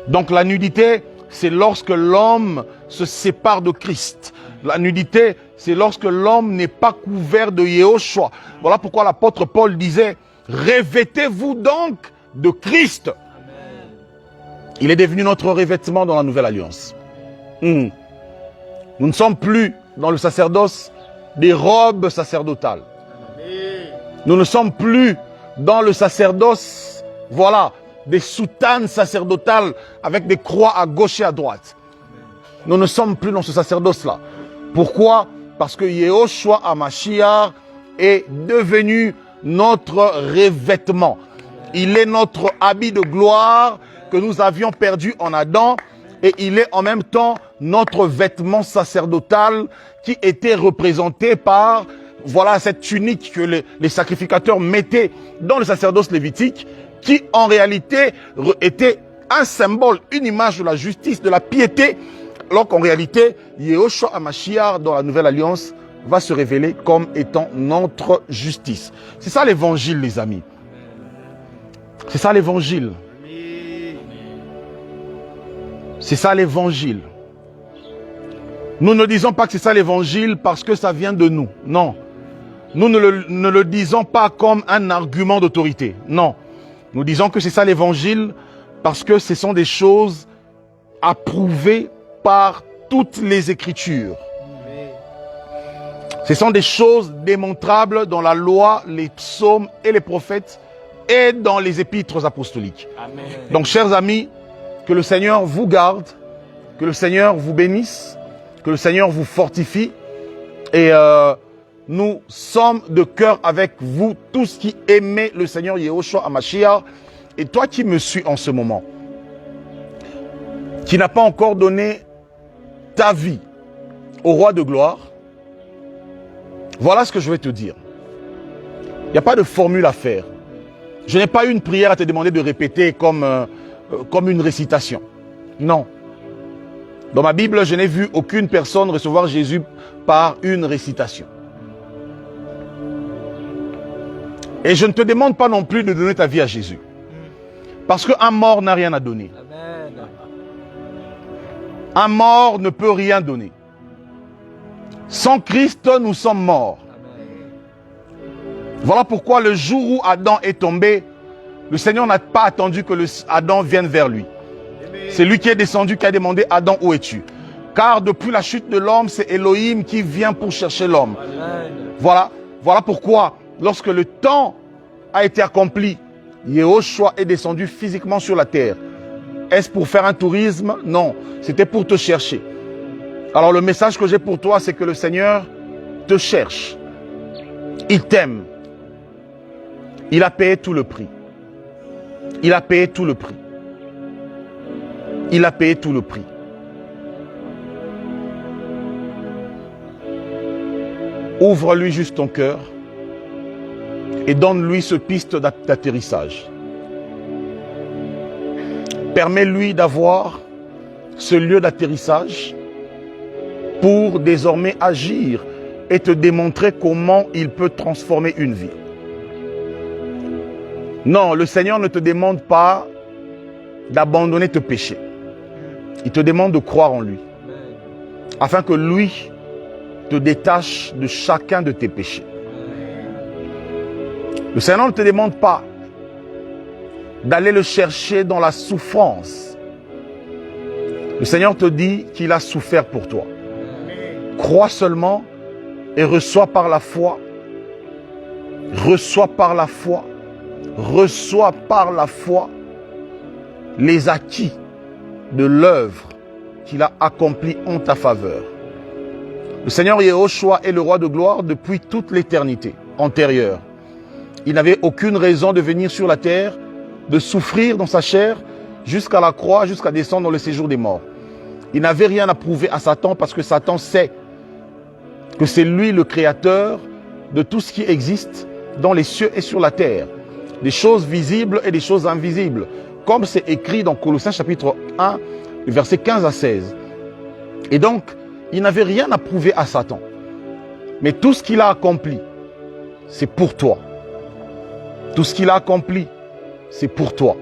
Donc la nudité, c'est lorsque l'homme se sépare de Christ. La nudité, c'est lorsque l'homme n'est pas couvert de Yehoshua. Voilà pourquoi l'apôtre Paul disait, revêtez-vous donc de Christ. Il est devenu notre revêtement dans la nouvelle alliance. Nous ne sommes plus dans le sacerdoce des robes sacerdotales. Nous ne sommes plus dans le sacerdoce, voilà, des soutanes sacerdotales avec des croix à gauche et à droite. Nous ne sommes plus dans ce sacerdoce-là. Pourquoi? Parce que Yehoshua HaMashiach est devenu notre revêtement. Il est notre habit de gloire que nous avions perdu en Adam et il est en même temps notre vêtement sacerdotal qui était représenté par, voilà, cette tunique que les sacrificateurs mettaient dans le sacerdoce lévitique, qui en réalité était un symbole, une image de la justice, de la piété, alors qu'en réalité, Yehoshua HaMashiach, dans la Nouvelle Alliance, va se révéler comme étant notre justice. C'est ça l'évangile, les amis. C'est ça l'évangile. C'est ça l'évangile. Nous ne disons pas que c'est ça l'évangile parce que ça vient de nous. Non. Nous ne le disons pas comme un argument d'autorité. Non. Nous disons que c'est ça l'évangile parce que ce sont des choses approuvées par toutes les Écritures. Ce sont des choses démontrables dans la loi, les psaumes et les prophètes et dans les épîtres apostoliques. Amen. Donc, chers amis, que le Seigneur vous garde, que le Seigneur vous bénisse, que le Seigneur vous fortifie. Et nous sommes de cœur avec vous, tous qui aimez le Seigneur Yehoshua HaMashiach. Et toi qui me suis en ce moment, qui n'a pas encore donné ta vie au roi de gloire, voilà ce que je vais te dire. Il n'y a pas de formule à faire. Je n'ai pas une prière à te demander de répéter comme une récitation. Non. Dans ma Bible, je n'ai vu aucune personne recevoir Jésus par une récitation. Et je ne te demande pas non plus de donner ta vie à Jésus. Parce qu'un mort n'a rien à donner. Amen. Un mort ne peut rien donner. Sans Christ, nous sommes morts. Amen. Voilà pourquoi le jour où Adam est tombé, le Seigneur n'a pas attendu que Adam vienne vers lui. C'est lui qui est descendu, qui a demandé, Adam, où es-tu? Car depuis la chute de l'homme, c'est Elohim qui vient pour chercher l'homme. Voilà pourquoi, lorsque le temps a été accompli, Yehoshua est descendu physiquement sur la terre. Est-ce pour faire un tourisme? Non, c'était pour te chercher. Alors le message que j'ai pour toi, c'est que le Seigneur te cherche. Il t'aime. Il a payé tout le prix. Il a payé tout le prix. Il a payé tout le prix. Ouvre-lui juste ton cœur et donne-lui ce piste d'atterrissage. Permets-lui d'avoir ce lieu d'atterrissage pour désormais agir et te démontrer comment il peut transformer une vie. Non, le Seigneur ne te demande pas d'abandonner tes péchés. Il te demande de croire en lui, afin que lui te détache de chacun de tes péchés. Le Seigneur ne te demande pas d'aller le chercher dans la souffrance. Le Seigneur te dit qu'il a souffert pour toi. Crois seulement et reçois par la foi. Reçois par la foi. Reçois par la foi les acquis de l'œuvre qu'il a accomplie en ta faveur. Le Seigneur Yehoshua est le roi de gloire depuis toute l'éternité antérieure. Il n'avait aucune raison de venir sur la terre, de souffrir dans sa chair jusqu'à la croix, jusqu'à descendre dans le séjour des morts. Il n'avait rien à prouver à Satan parce que Satan sait que c'est lui le créateur de tout ce qui existe dans les cieux et sur la terre. Des choses visibles et des choses invisibles. Comme c'est écrit dans Colossiens chapitre 1, versets 15 à 16. Et donc, il n'avait rien à prouver à Satan. Mais tout ce qu'il a accompli, c'est pour toi. Tout ce qu'il a accompli, c'est pour toi.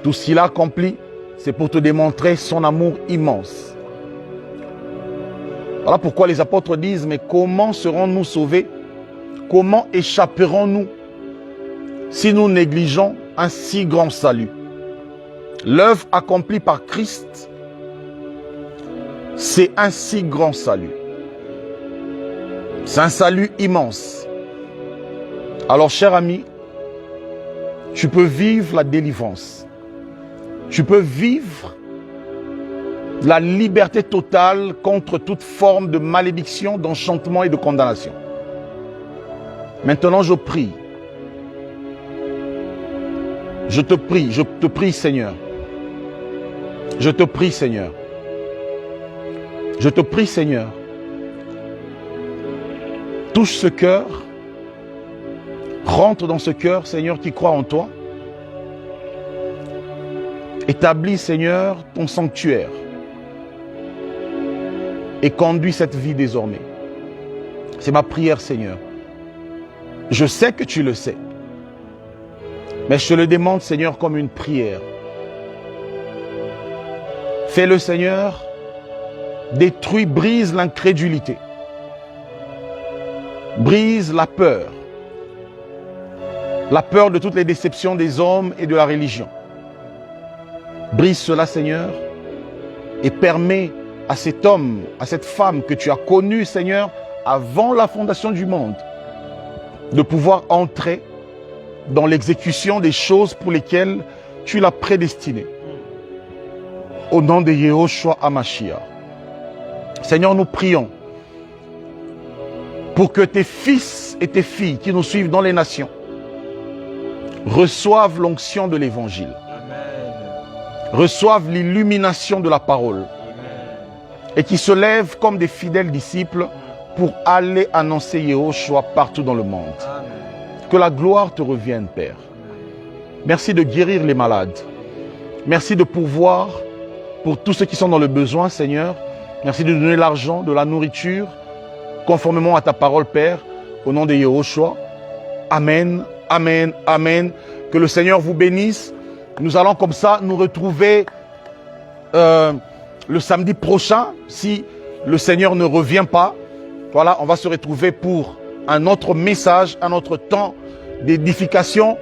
Tout ce qu'il a accompli, c'est pour te démontrer son amour immense. Voilà pourquoi les apôtres disent, mais comment serons-nous sauvés? Comment échapperons-nous si nous négligeons un si grand salut? L'œuvre accomplie par Christ, c'est un si grand salut. C'est un salut immense. Alors, cher ami, tu peux vivre la délivrance. Tu peux vivre la liberté totale contre toute forme de malédiction, d'enchantement et de condamnation. Maintenant, je prie. Je te prie, Seigneur. Je te prie, Seigneur. Je te prie, Seigneur, touche ce cœur, rentre dans ce cœur, Seigneur, qui croit en toi. Établis, Seigneur, ton sanctuaire et conduis cette vie désormais. C'est ma prière, Seigneur. Je sais que tu le sais, mais je te le demande, Seigneur, comme une prière. Fais-le, Seigneur, détruis, brise l'incrédulité, brise la peur de toutes les déceptions des hommes et de la religion. Brise cela, Seigneur, et permets à cet homme, à cette femme que tu as connue, Seigneur, avant la fondation du monde, de pouvoir entrer dans l'exécution des choses pour lesquelles tu l'as prédestiné. Au nom de Yehoshua HaMashiach. Seigneur, nous prions pour que tes fils et tes filles qui nous suivent dans les nations reçoivent l'onction de l'Évangile. Reçoivent l'illumination de la parole. Et qui se lèvent comme des fidèles disciples pour aller annoncer Yehoshua partout dans le monde. Que la gloire te revienne, Père. Merci de guérir les malades. Merci de pourvoir pour tous ceux qui sont dans le besoin, Seigneur. Merci de donner l'argent, de la nourriture, conformément à ta parole, Père, au nom de Yehoshua. Amen, amen, amen. Que le Seigneur vous bénisse. Nous allons comme ça nous retrouver le samedi prochain, si le Seigneur ne revient pas. Voilà, on va se retrouver pour un autre message, un autre temps d'édification.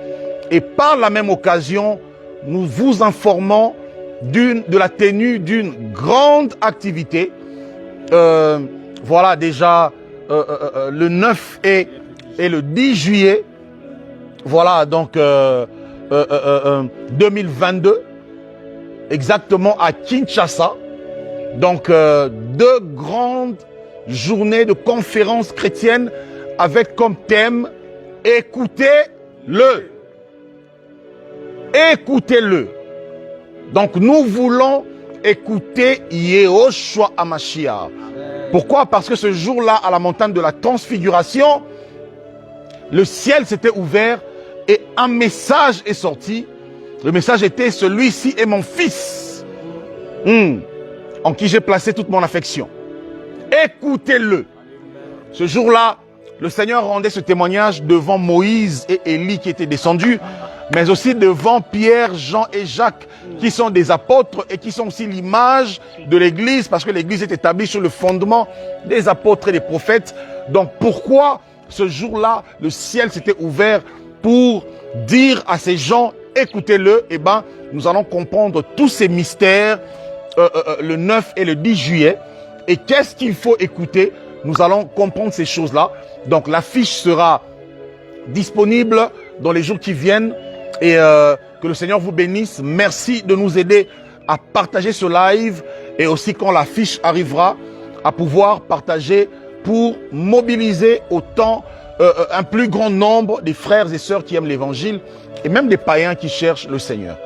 Et par la même occasion, nous vous informons de la tenue d'une grande activité. Voilà, déjà le 9 et le 10 juillet. Voilà, donc 2022, exactement à Kinshasa. Donc, 2 grandes journées de conférences chrétiennes avec comme thème « Écoutez-le ». Écoutez-le. Donc, nous voulons écouter Yehoshua HaMashiach. Pourquoi? Parce que ce jour-là, à la montagne de la transfiguration, le ciel s'était ouvert et un message est sorti. Le message était « Celui-ci est mon fils, en qui j'ai placé toute mon affection. Écoutez-le ». Ce jour-là, le Seigneur rendait ce témoignage devant Moïse et Élie qui étaient descendus, mais aussi devant Pierre, Jean et Jacques, qui sont des apôtres et qui sont aussi l'image de l'Église, parce que l'Église est établie sur le fondement des apôtres et des prophètes. Donc pourquoi ce jour-là, le ciel s'était ouvert pour dire à ces gens, écoutez-le? Eh bien, nous allons comprendre tous ces mystères le 9 et le 10 juillet. Et qu'est-ce qu'il faut écouter? Nous allons comprendre ces choses-là. Donc l'affiche sera disponible dans les jours qui viennent. Et que le Seigneur vous bénisse. Merci de nous aider à partager ce live. Et aussi quand l'affiche arrivera, à pouvoir partager pour mobiliser autant un plus grand nombre des frères et sœurs qui aiment l'évangile et même des païens qui cherchent le Seigneur.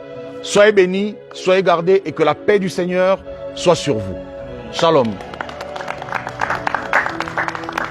Soyez bénis, soyez gardés et que la paix du Seigneur soit sur vous. Shalom.